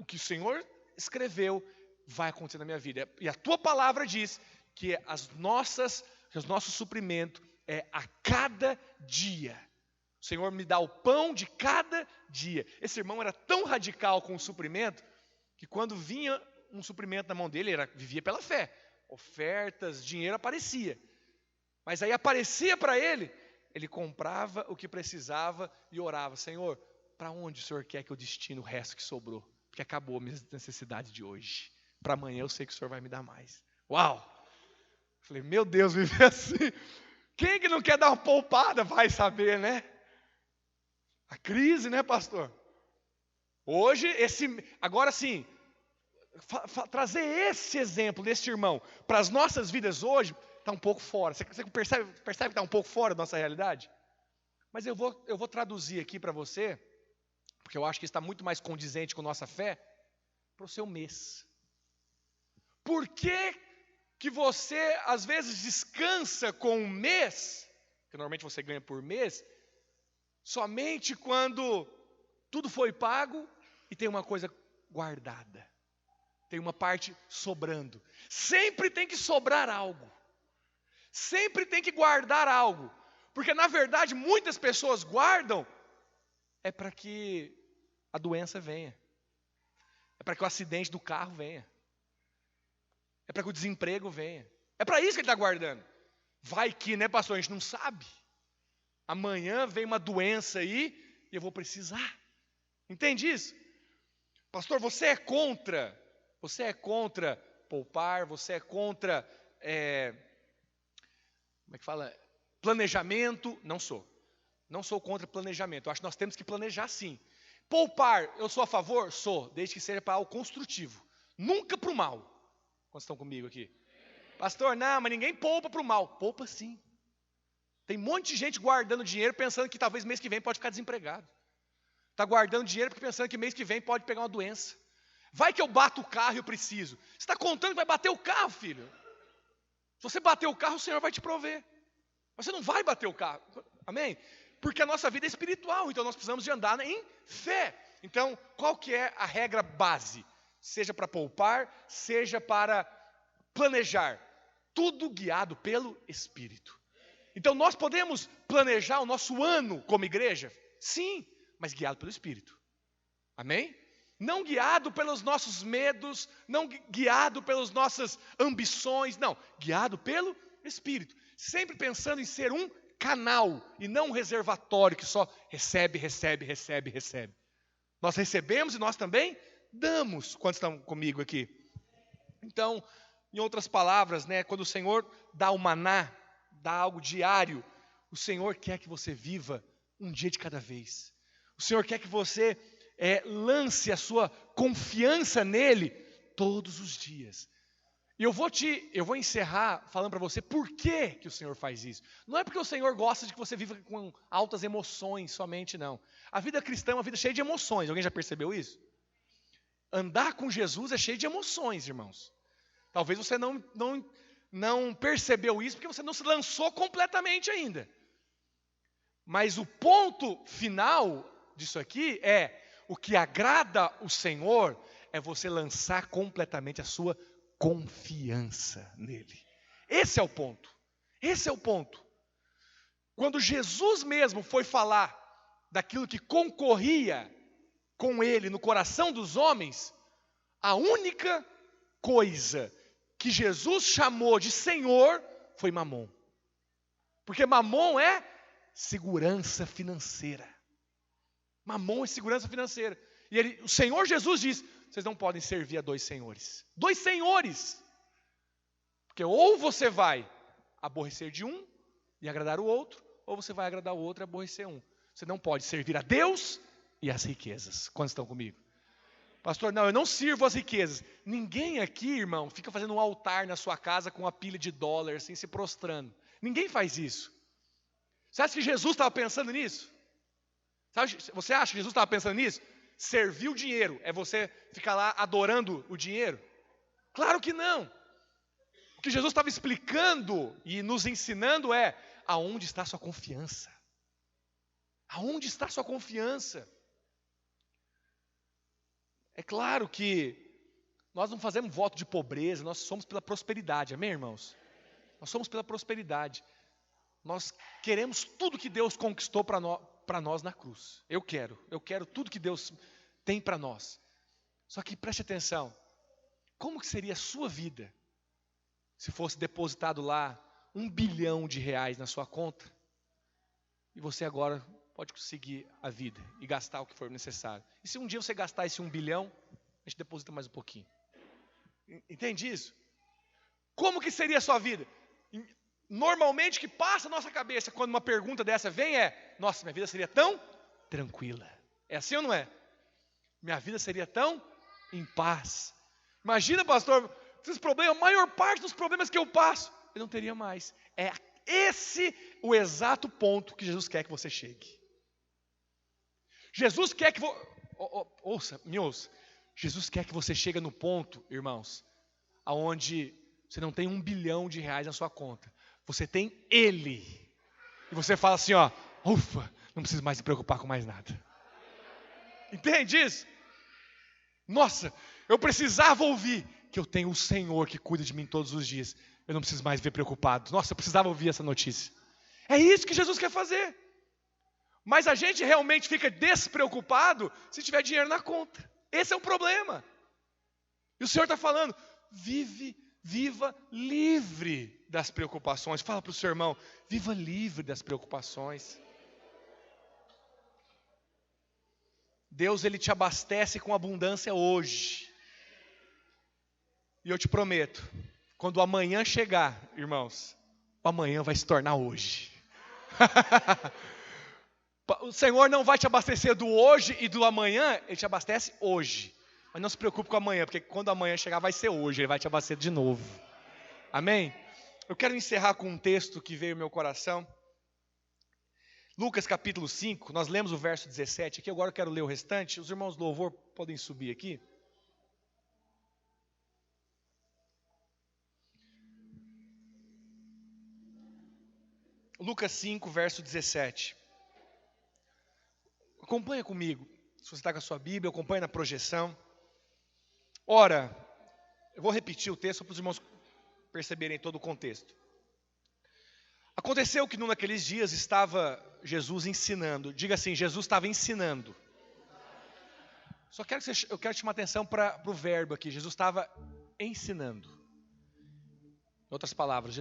que o Senhor escreveu vai acontecer na minha vida. E a tua palavra diz que o nosso suprimento é a cada dia. O Senhor me dá o pão de cada dia. Esse irmão era tão radical com o suprimento, que quando vinha um suprimento na mão dele, ele vivia pela fé. Ofertas, dinheiro aparecia. Mas aí aparecia para ele, ele comprava o que precisava e orava. Senhor, para onde o Senhor quer que eu destine o resto que sobrou? Porque acabou a minha necessidade de hoje. Para amanhã eu sei que o Senhor vai me dar mais. Uau! Falei, meu Deus, viver assim. Quem que não quer dar uma poupada vai saber, né? A crise, né, pastor? Hoje, agora sim, trazer esse exemplo desse irmão para as nossas vidas hoje, está um pouco fora. Você percebe que está um pouco fora da nossa realidade? Mas eu vou traduzir aqui para você, porque eu acho que está muito mais condizente com nossa fé, para o seu mês. Por que você, às vezes, descansa com um mês, que normalmente você ganha por mês, somente quando tudo foi pago e tem uma coisa guardada, tem uma parte sobrando? Sempre tem que sobrar algo, sempre tem que guardar algo, porque na verdade muitas pessoas guardam para que a doença venha. É para que o acidente do carro venha. É para que o desemprego venha. É para isso que ele está guardando. Vai que, né, pastor? A gente não sabe. Amanhã vem uma doença aí e eu vou precisar. Entende isso? Pastor, você é contra poupar, você é contra, como é que fala? Planejamento? Não sou. Não sou contra planejamento. Eu acho que nós temos que planejar sim. Poupar, eu sou a favor? Sou, desde que seja para algo construtivo. Nunca para o mal. Quantos estão comigo aqui? Pastor, não, mas ninguém poupa para o mal. Poupa sim. Tem um monte de gente guardando dinheiro pensando que talvez mês que vem pode ficar desempregado. Está guardando dinheiro porque pensando que mês que vem pode pegar uma doença. Vai que eu bato o carro e eu preciso. Você está contando que vai bater o carro, filho. Se você bater o carro, o Senhor vai te prover. Mas você não vai bater o carro. Amém? Porque a nossa vida é espiritual, então nós precisamos de andar em fé. Então, qual que é a regra base? Seja para poupar, seja para planejar. Tudo guiado pelo Espírito. Então, nós podemos planejar o nosso ano como igreja? Sim, mas guiado pelo Espírito. Amém? Não guiado pelos nossos medos, não guiado pelas nossas ambições, não. Guiado pelo Espírito. Sempre pensando em ser um canal e não um reservatório que só recebe. Nós recebemos e nós também damos. Quantos estão comigo aqui? Então, em outras palavras, né, quando o Senhor dá o maná, dá algo diário, o Senhor quer que você viva um dia de cada vez. O Senhor quer que você lance a sua confiança nele todos os dias. E eu vou encerrar falando para você por que o Senhor faz isso. Não é porque o Senhor gosta de que você viva com altas emoções somente, não. A vida cristã é uma vida cheia de emoções. Alguém já percebeu isso? Andar com Jesus é cheio de emoções, irmãos. Talvez você não percebeu isso porque você não se lançou completamente ainda. Mas o ponto final disso aqui é: o que agrada o Senhor é você lançar completamente a sua confiança nele. Esse é o ponto. Esse é o ponto. Quando Jesus mesmo foi falar daquilo que concorria com ele no coração dos homens, a única coisa que Jesus chamou de Senhor foi Mamon. Porque Mamon é segurança financeira. Mamon é segurança financeira. E o Senhor Jesus diz: vocês não podem servir a dois senhores. Dois senhores. Porque ou você vai aborrecer de um e agradar o outro, ou você vai agradar o outro e aborrecer um. Você não pode servir a Deus e as riquezas. Quantos estão comigo? Pastor, não, eu não sirvo as riquezas. Ninguém aqui, irmão, fica fazendo um altar na sua casa com uma pilha de dólar, assim, se prostrando. Ninguém faz isso. Você acha que Jesus estava pensando nisso? Você acha que Jesus estava pensando nisso? Servir o dinheiro é você ficar lá adorando o dinheiro? Claro que não. O que Jesus estava explicando e nos ensinando é: aonde está a sua confiança? Aonde está a sua confiança? É claro que nós não fazemos voto de pobreza, nós somos pela prosperidade, amém, irmãos? Nós somos pela prosperidade. Nós queremos tudo que Deus conquistou para nós na cruz. Eu quero tudo que Deus tem para nós. Só que preste atenção, como que seria a sua vida se fosse depositado lá R$1 bilhão na sua conta e você agora pode seguir a vida e gastar o que for necessário? E se um dia você gastar esse 1 bilhão, a gente deposita mais um pouquinho. Entende isso? Como que seria a sua vida? Normalmente o que passa na nossa cabeça quando uma pergunta dessa vem é: nossa, minha vida seria tão tranquila. É assim ou não é? Minha vida seria tão em paz. Imagina, pastor, esses problemas, a maior parte dos problemas que eu passo, eu não teria mais. É esse o exato ponto que Jesus quer que você chegue. Jesus quer que me ouça. Jesus quer que você chegue no ponto, irmãos, aonde você não tem R$1 bilhão na sua conta. Você tem Ele. E você fala assim, ó: ufa, não preciso mais se preocupar com mais nada. Entende isso? Nossa, eu precisava ouvir que eu tenho o Senhor que cuida de mim todos os dias. Eu não preciso mais viver preocupado. Nossa, eu precisava ouvir essa notícia. É isso que Jesus quer fazer. Mas a gente realmente fica despreocupado se tiver dinheiro na conta. Esse é o problema. E o Senhor está falando, viva livre das preocupações. Fala para o seu irmão, viva livre das preocupações. Deus, Ele te abastece com abundância hoje. E eu te prometo, quando o amanhã chegar, irmãos, o amanhã vai se tornar hoje. O Senhor não vai te abastecer do hoje e do amanhã, Ele te abastece hoje. Mas não se preocupe com amanhã, porque quando amanhã chegar vai ser hoje, Ele vai te abastecer de novo. Amém? Eu quero encerrar com um texto que veio ao meu coração. Lucas capítulo 5, nós lemos o verso 17 aqui, agora eu quero ler o restante. Os irmãos do louvor podem subir aqui. Lucas 5, verso 17. Acompanha comigo. Se você está com a sua Bíblia, acompanha na projeção. Ora, eu vou repetir o texto para os irmãos perceberem todo o contexto. Aconteceu que naqueles dias estava Jesus ensinando. Diga assim, Jesus estava ensinando. Eu quero chamar atenção para o verbo aqui. Jesus estava ensinando. Em outras palavras,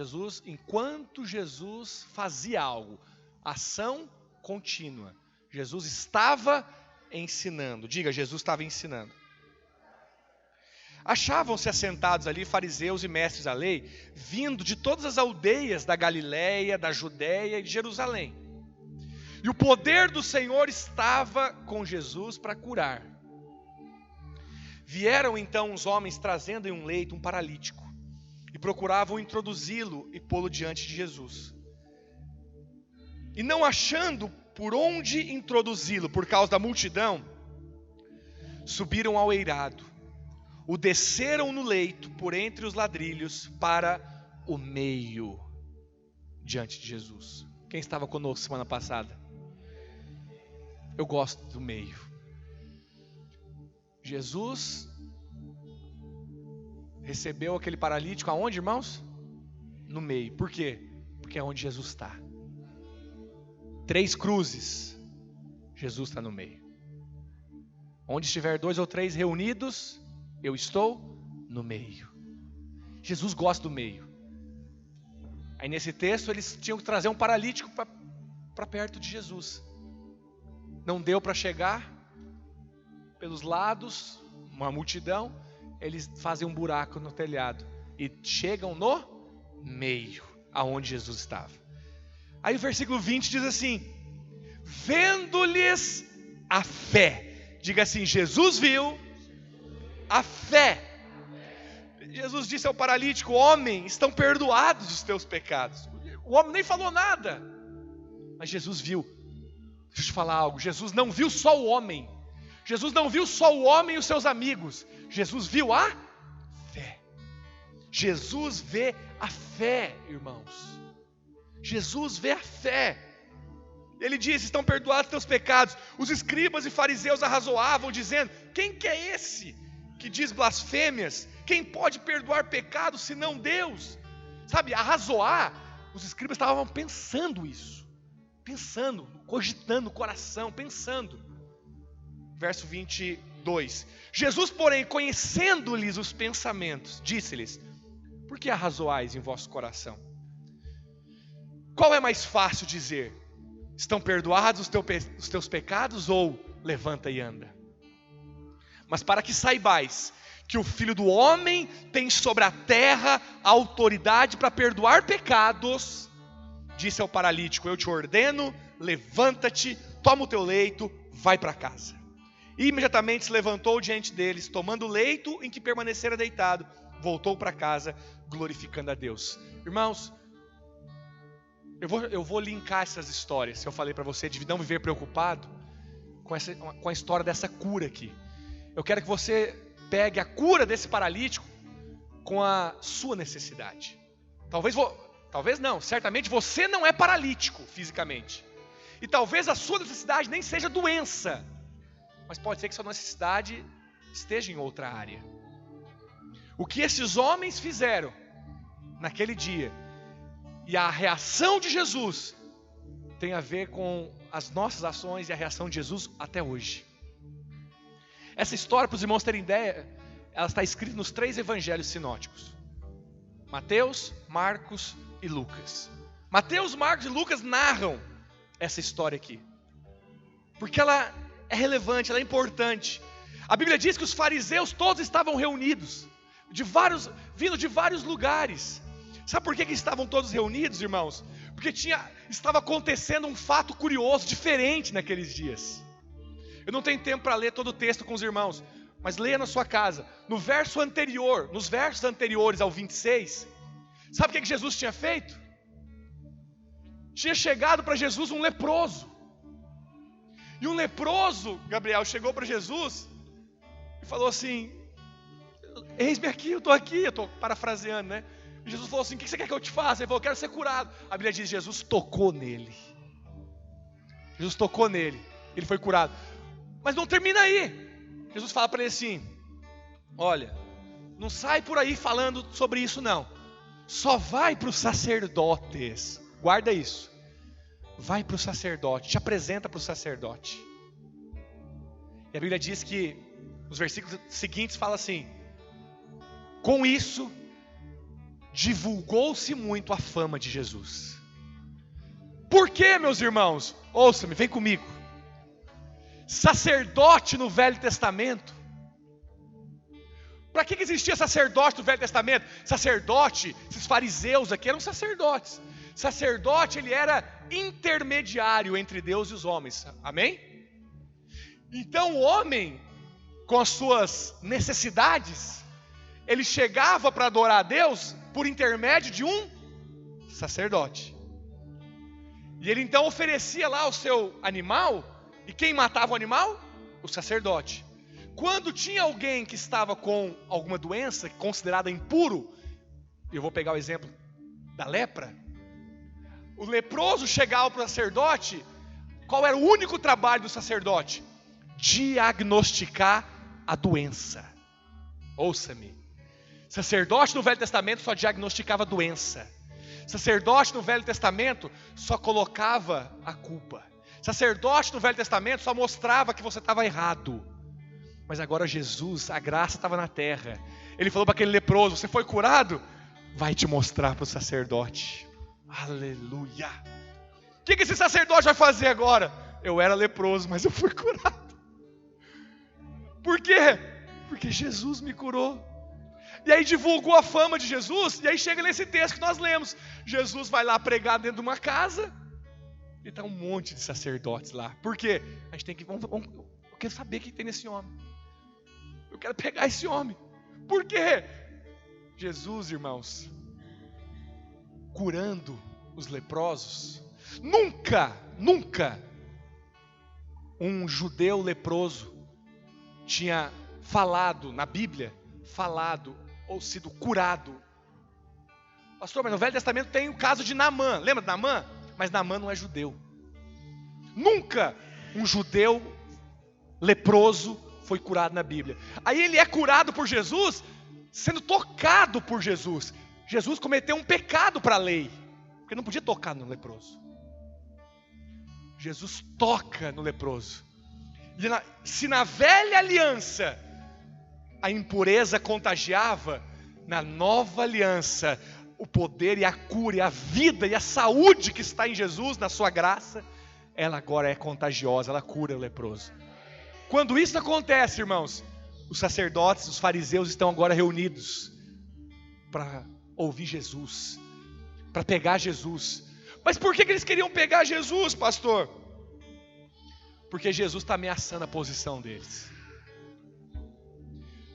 enquanto Jesus fazia algo, ação contínua. Jesus estava ensinando. Diga, Jesus estava ensinando. Achavam-se assentados ali fariseus e mestres da lei, vindo de todas as aldeias da Galiléia, da Judéia e de Jerusalém. E o poder do Senhor estava com Jesus para curar. Vieram então uns homens trazendo em um leito um paralítico, e procuravam introduzi-lo e pô-lo diante de Jesus. E não achando por onde introduzi-lo, por causa da multidão, subiram ao eirado, o desceram no leito, por entre os ladrilhos, para o meio, diante de Jesus. Quem estava conosco semana passada? Eu gosto do meio. Jesus recebeu aquele paralítico aonde, irmãos? No meio. Por quê? Porque é onde Jesus está. 3 cruzes, Jesus está no meio. Onde estiver 2 ou 3 reunidos, eu estou no meio. Jesus gosta do meio. Aí nesse texto eles tinham que trazer um paralítico para perto de Jesus. Não deu para chegar pelos lados, uma multidão. Eles fazem um buraco no telhado e chegam no meio, aonde Jesus estava. Aí o versículo 20 diz assim: vendo-lhes a fé. Diga assim, Jesus viu a fé. Jesus disse ao paralítico: homem, estão perdoados os teus pecados. O homem nem falou nada, mas Jesus viu. Deixa eu te falar algo, Jesus não viu só o homem. Jesus não viu só o homem e os seus amigos. Jesus viu a fé. Jesus vê a fé, irmãos. Jesus vê a fé. Ele diz: estão perdoados os teus pecados. Os escribas e fariseus arrazoavam, dizendo: quem que é esse que diz blasfêmias? Quem pode perdoar pecados senão Deus? Sabe, arrazoar. Os escribas estavam pensando isso. Pensando, cogitando no coração, pensando. Verso 22. Jesus, porém, conhecendo-lhes os pensamentos, disse-lhes: por que arrazoais em vosso coração? Qual é mais fácil dizer: estão perdoados os teus pecados, ou levanta e anda? Mas para que saibais que o Filho do Homem tem sobre a terra a autoridade para perdoar pecados, disse ao paralítico: eu te ordeno, levanta-te, toma o teu leito, vai para casa. E imediatamente se levantou diante deles, tomando o leito em que permanecera deitado, voltou para casa, glorificando a Deus. Irmãos, eu vou linkar essas histórias que eu falei para você, de não viver preocupado, com a história dessa cura aqui. Eu quero que você pegue a cura desse paralítico com a sua necessidade. Talvez não, certamente você não é paralítico fisicamente. E talvez a sua necessidade nem seja doença, mas pode ser que sua necessidade esteja em outra área. O que esses homens fizeram naquele dia e a reação de Jesus tem a ver com as nossas ações e a reação de Jesus até hoje. Essa história, para os irmãos terem ideia, ela está escrita nos 3 evangelhos sinóticos: Mateus, Marcos e Lucas. Mateus, Marcos e Lucas narram essa história aqui, porque ela é relevante, ela é importante. A Bíblia diz que os fariseus todos estavam reunidos, vindo de vários lugares. Sabe por que estavam todos reunidos, irmãos? Porque estava acontecendo um fato curioso, diferente naqueles dias. Eu não tenho tempo para ler todo o texto com os irmãos, mas leia na sua casa. Nos versos anteriores ao 26, sabe o que Jesus tinha feito? Tinha chegado para Jesus um leproso. E um leproso, Gabriel, chegou para Jesus e falou assim: eis-me aqui, eu estou parafraseando, né? E Jesus falou assim: o que você quer que eu te faça? Ele falou: eu quero ser curado. A Bíblia diz: Jesus tocou nele. Jesus tocou nele, ele foi curado. Mas não termina aí. Jesus fala para ele assim: olha, não sai por aí falando sobre isso não. Só vai para os sacerdotes. Guarda isso. Vai para o sacerdote, te apresenta para o sacerdote. E a Bíblia diz que nos versículos seguintes fala assim: com isso divulgou-se muito a fama de Jesus. Por quê, meus irmãos? Ouça-me, vem comigo. Sacerdote no Velho Testamento. Para que existia sacerdote no Velho Testamento? Sacerdote, esses fariseus aqui eram sacerdotes. Sacerdote, ele era intermediário entre Deus e os homens. Amém? Então o homem, com as suas necessidades, ele chegava para adorar a Deus por intermédio de um sacerdote. E ele então oferecia lá o seu animal. E quem matava o animal? O sacerdote. Quando tinha alguém que estava com alguma doença considerada impuro, eu vou pegar o exemplo da lepra. O leproso chegava para o sacerdote. Qual era o único trabalho do sacerdote? Diagnosticar a doença. Ouça-me. Sacerdote no Velho Testamento só diagnosticava a doença. Sacerdote no Velho Testamento só colocava a culpa. Sacerdote no Velho Testamento só mostrava que você estava errado. Mas agora Jesus, a graça estava na terra. Ele falou para aquele leproso: você foi curado? Vai te mostrar para o sacerdote. Aleluia. O que esse sacerdote vai fazer agora? Eu era leproso, mas eu fui curado. Por quê? Porque Jesus me curou. E aí divulgou a fama de Jesus. E aí chega nesse texto que nós lemos. Jesus vai lá pregar dentro de uma casa. E está um monte de sacerdotes lá. Por quê? A gente tem que... eu quero saber o que tem nesse homem. Eu quero pegar esse homem. Por quê? Jesus, irmãos, curando os leprosos. Nunca um judeu leproso tinha falado na Bíblia, ou sido curado. Pastor, mas no Velho Testamento tem o caso de Naamã. Lembra de Naamã? Mas Naamã não é judeu. Nunca um judeu leproso foi curado na Bíblia. Aí ele é curado por Jesus, sendo tocado por Jesus. Jesus cometeu um pecado para a lei, porque não podia tocar no leproso. Jesus toca no leproso. E se na velha aliança a impureza contagiava, na nova aliança o poder e a cura e a vida e a saúde que está em Jesus, na sua graça, ela agora é contagiosa, ela cura o leproso. Quando isso acontece, irmãos, os sacerdotes, os fariseus estão agora reunidos para ouvir Jesus, para pegar Jesus. Mas por que eles queriam pegar Jesus, pastor? Porque Jesus está ameaçando a posição deles.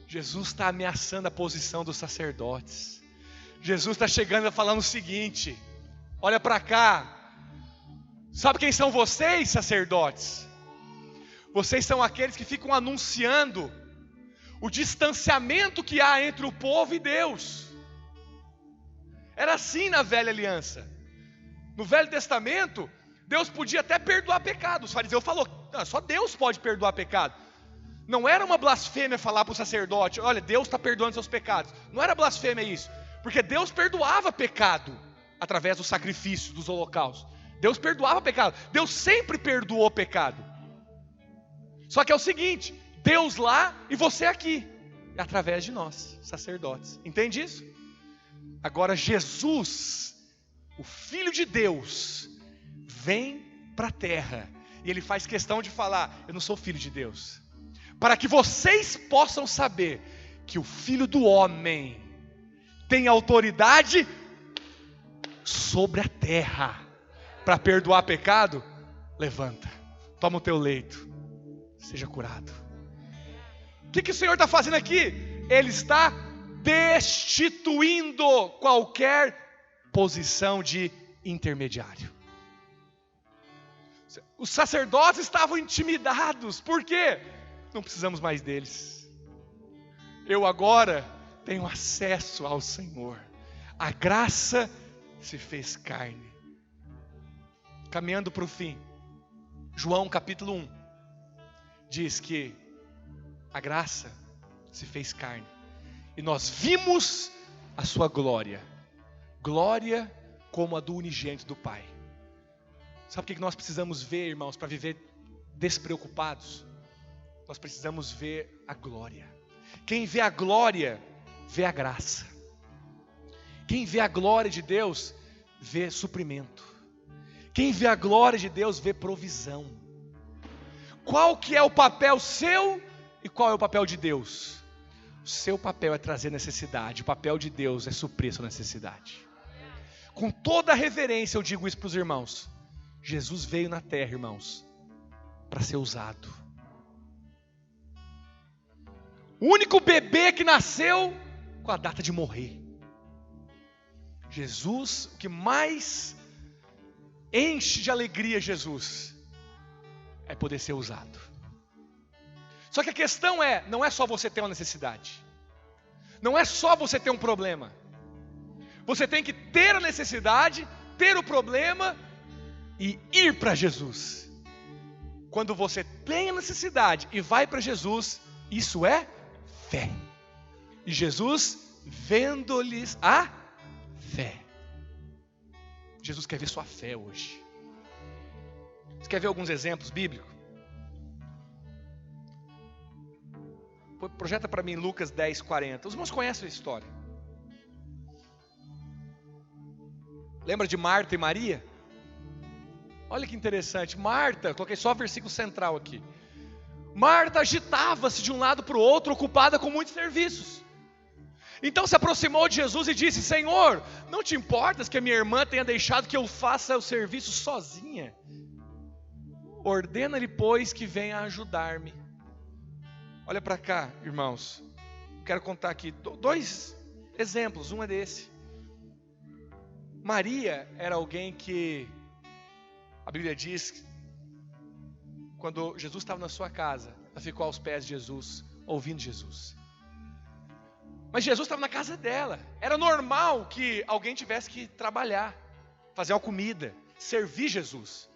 Jesus está ameaçando a posição dos sacerdotes. Jesus está chegando e falando o seguinte: olha para cá, sabe quem são vocês, sacerdotes? Vocês são aqueles que ficam anunciando o distanciamento que há entre o povo e Deus. Era assim na velha aliança. No Velho Testamento, Deus podia até perdoar pecado. Os fariseus falaram: só Deus pode perdoar pecado. Não era uma blasfêmia falar para o sacerdote: olha, Deus está perdoando seus pecados. Não era blasfêmia isso, porque Deus perdoava pecado através do sacrifício, dos holocaustos. Deus perdoava pecado. Deus sempre perdoou pecado. Só que é o seguinte, Deus lá e você aqui, através de nós, sacerdotes. Entende isso? Agora Jesus, o Filho de Deus, vem para a terra. E Ele faz questão de falar, eu não sou filho de Deus. Para que vocês possam saber que o Filho do Homem tem autoridade sobre a terra. Para perdoar pecado, levanta, toma o teu leito, seja curado. O que o Senhor está fazendo aqui? Ele está destituindo qualquer posição de intermediário. Os sacerdotes estavam intimidados, por quê? Não precisamos mais deles. Eu agora tenho acesso ao Senhor. A graça se fez carne. Caminhando para o fim, João capítulo 1 diz que a graça se fez carne e nós vimos a sua glória, glória como a do unigênito do Pai. Sabe o que nós precisamos ver, irmãos, para viver despreocupados? Nós precisamos ver a glória. Quem vê a glória, vê a graça. Quem vê a glória de Deus, vê suprimento. Quem vê a glória de Deus, vê provisão. Qual que é o papel seu e qual é o papel de Deus? O seu papel é trazer necessidade, o papel de Deus é suprir a sua necessidade. Com toda a reverência eu digo isso para os irmãos. Jesus veio na terra, irmãos, para ser usado. O único bebê que nasceu com a data de morrer. Jesus, o que mais enche de alegria Jesus é poder ser usado. Só que a questão não é só você ter uma necessidade. Não é só você ter um problema. Você tem que ter a necessidade, ter o problema e ir para Jesus. Quando você tem a necessidade e vai para Jesus, isso é fé. E Jesus vendo-lhes a fé. Jesus quer ver sua fé hoje. Você quer ver alguns exemplos bíblicos? Projeta para mim Lucas 10, 40. Os irmãos conhecem a história. Lembra de Marta e Maria? Olha que interessante. Marta, coloquei só o versículo central aqui. Marta agitava-se de um lado para o outro, ocupada com muitos serviços. Então se aproximou de Jesus e disse: Senhor, não te importas que a minha irmã tenha deixado que eu faça o serviço sozinha? Ordena-lhe, pois, que venha ajudar-me. Olha para cá, irmãos. Quero contar aqui dois exemplos. Um é desse. Maria era alguém que a Bíblia diz, quando Jesus estava na sua casa, ela ficou aos pés de Jesus, ouvindo Jesus. Mas Jesus estava na casa dela. Era normal que alguém tivesse que trabalhar, fazer uma comida, servir Jesus.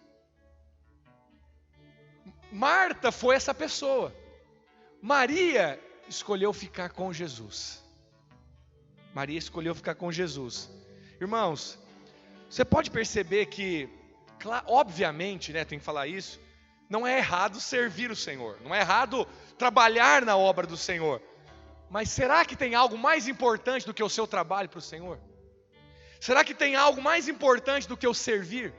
Marta foi essa pessoa. Maria escolheu ficar com Jesus. Maria escolheu ficar com Jesus. Irmãos, você pode perceber que, obviamente, tem que falar isso, não é errado servir o Senhor, não é errado trabalhar na obra do Senhor. Mas será que tem algo mais importante do que o seu trabalho para o Senhor? Será que tem algo mais importante do que o servir?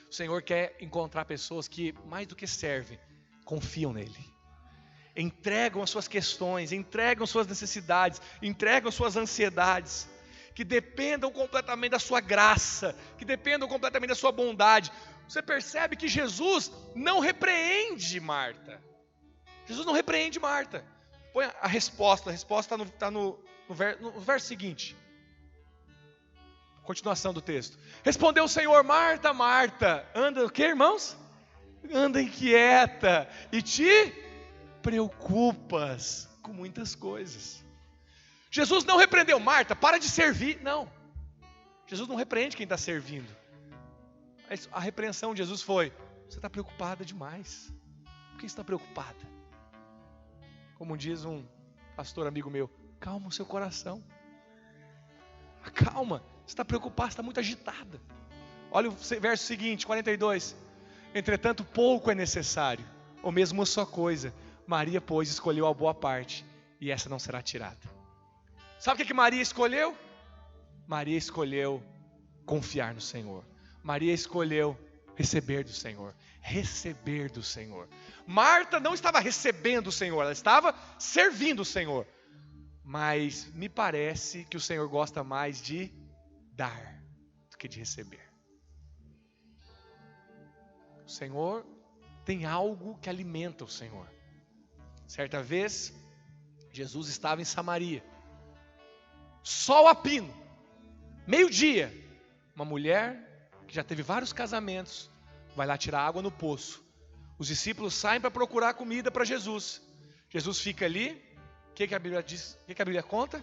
O Senhor quer encontrar pessoas que, mais do que servem, confiam nele. Entregam as suas questões, entregam suas necessidades, entregam suas ansiedades, que dependam completamente da sua graça, que dependam completamente da sua bondade. Você percebe que Jesus não repreende Marta. Jesus não repreende Marta. Põe a resposta está no verso seguinte. Continuação do texto. Respondeu o Senhor: Marta, Marta, anda o que, irmãos? Anda inquieta e te preocupas com muitas coisas. Jesus não repreendeu Marta, para de servir. Não. Jesus não repreende quem está servindo. A repreensão de Jesus foi: você está preocupada demais. Por que você está preocupada? Como diz um pastor amigo meu, calma o seu coração. Calma, você está preocupada, você está muito agitada. Olha o verso seguinte, 42. Entretanto, pouco é necessário, ou mesmo uma só coisa. Maria, pois, escolheu a boa parte, e essa não será tirada. Sabe o que Maria escolheu? Maria escolheu confiar no Senhor. Maria escolheu receber do Senhor. Receber do Senhor. Marta não estava recebendo o Senhor, ela estava servindo o Senhor. Mas me parece que o Senhor gosta mais de dar do que de receber. O Senhor tem algo que alimenta o Senhor. Certa vez, Jesus estava em Samaria. Sol a pino. Meio-dia. Uma mulher que já teve vários casamentos vai lá tirar água no poço. Os discípulos saem para procurar comida para Jesus. Jesus fica ali. O que a Bíblia diz? O que a Bíblia conta?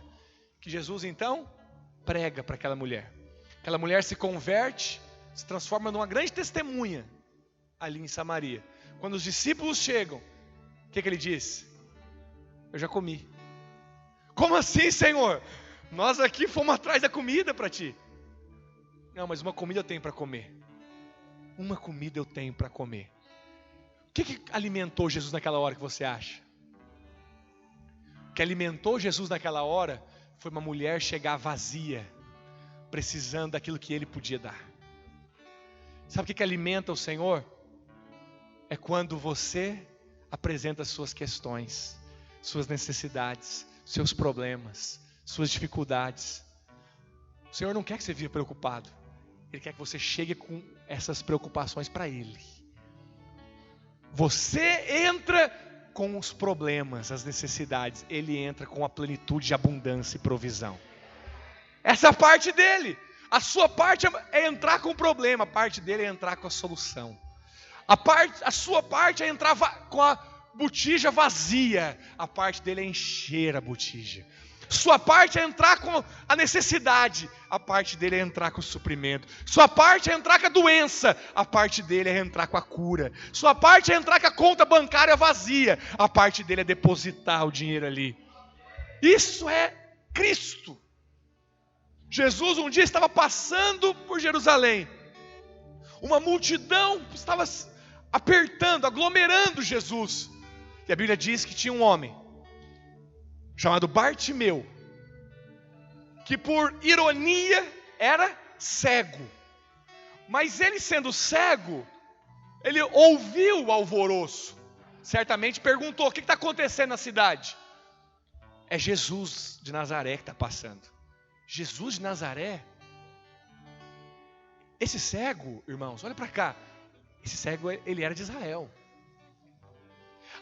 Que Jesus então prega para aquela mulher. Aquela mulher se converte, se transforma numa grande testemunha ali em Samaria. Quando os discípulos chegam, o que ele diz? Eu já comi. Como assim, Senhor? Nós aqui fomos atrás da comida para ti. Não, mas uma comida eu tenho para comer. Uma comida eu tenho para comer. O que alimentou Jesus naquela hora que você acha? O que alimentou Jesus naquela hora foi uma mulher chegar vazia, precisando daquilo que ele podia dar. Sabe o que alimenta o Senhor? É quando você apresenta as suas questões, suas necessidades, seus problemas, suas dificuldades. O Senhor não quer que você viva preocupado. Ele quer que você chegue com essas preocupações para Ele. Você entra com os problemas, as necessidades. Ele entra com a plenitude de abundância e provisão. Essa é a parte dele. A sua parte é entrar com o problema. A parte dele é entrar com a solução. A sua parte é entrar com a botija vazia. A parte dele é encher a botija. Sua parte é entrar com a necessidade. A parte dele é entrar com o suprimento. Sua parte é entrar com a doença. A parte dele é entrar com a cura. Sua parte é entrar com a conta bancária vazia. A parte dele é depositar o dinheiro ali. Isso é Cristo. Jesus um dia estava passando por Jerusalém. Uma multidão estava apertando, aglomerando Jesus. E a Bíblia diz que tinha um homem chamado Bartimeu, que por ironia era cego. Mas ele sendo cego, ele ouviu o alvoroço. Certamente perguntou: o que está acontecendo na cidade? É Jesus de Nazaré que está passando. Jesus de Nazaré? Esse cego, irmãos, olha para cá. Esse cego, ele era de Israel.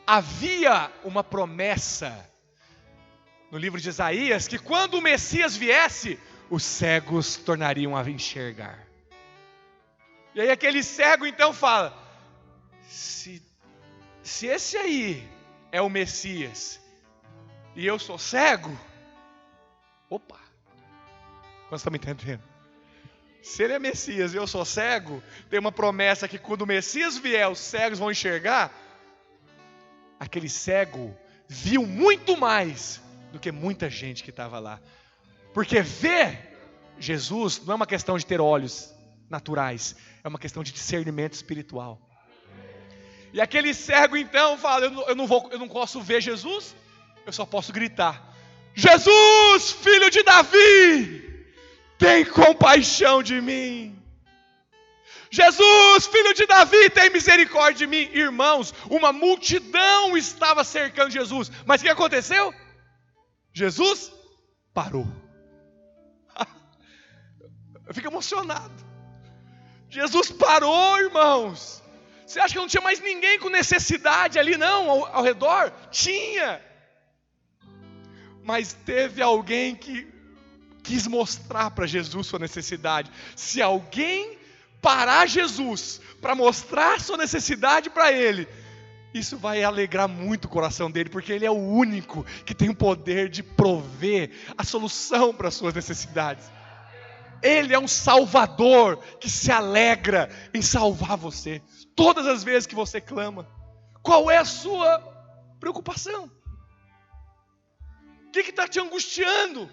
Havia uma promessa no livro de Isaías, que quando o Messias viesse, os cegos tornariam a enxergar. E aí aquele cego então fala: se esse aí é o Messias, e eu sou cego, opa, quando você está me entendendo? Se ele é Messias e eu sou cego, tem uma promessa que quando o Messias vier, os cegos vão enxergar. Aquele cego viu muito mais do que muita gente que estava lá. Porque ver Jesus não é uma questão de ter olhos naturais, é uma questão de discernimento espiritual. E aquele cego então fala: eu não posso ver Jesus, eu só posso gritar: Jesus, filho de Davi, tem compaixão de mim. Jesus, filho de Davi, tem misericórdia de mim. Irmãos, uma multidão estava cercando Jesus. Mas o que aconteceu? Jesus parou. Eu fico emocionado. Jesus parou, irmãos. Você acha que não tinha mais ninguém com necessidade ali não, ao redor? Tinha. Mas teve alguém que quis mostrar para Jesus sua necessidade. Se alguém parar Jesus para mostrar sua necessidade para ele, isso vai alegrar muito o coração dele, porque ele é o único que tem o poder de prover a solução para as suas necessidades. Ele é um salvador que se alegra em salvar você todas as vezes que você clama. Qual é a sua preocupação? O que está te angustiando?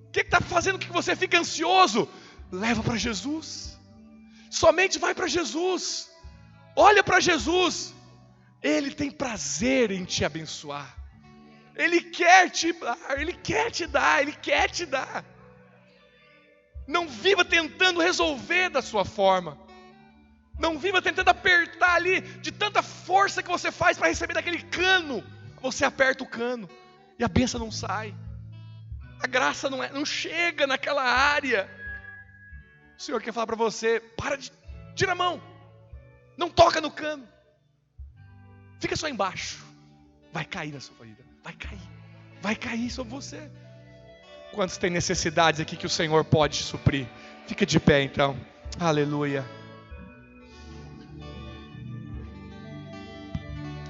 O que está fazendo com que você fique ansioso? Leva para Jesus. Somente vai para Jesus. Olha para Jesus. Ele tem prazer em te abençoar. Ele quer te dar, Ele quer te dar, Ele quer te dar. Não viva tentando resolver da sua forma. Não viva tentando apertar ali, de tanta força que você faz para receber daquele cano. Você aperta o cano e a bênção não sai. A graça não chega naquela área. O Senhor quer falar para você, tira a mão. Não toca no cano. Fica só embaixo. Vai cair na sua vida. Vai cair sobre você. Quantos tem necessidades aqui que o Senhor pode suprir? Fica de pé então. Aleluia.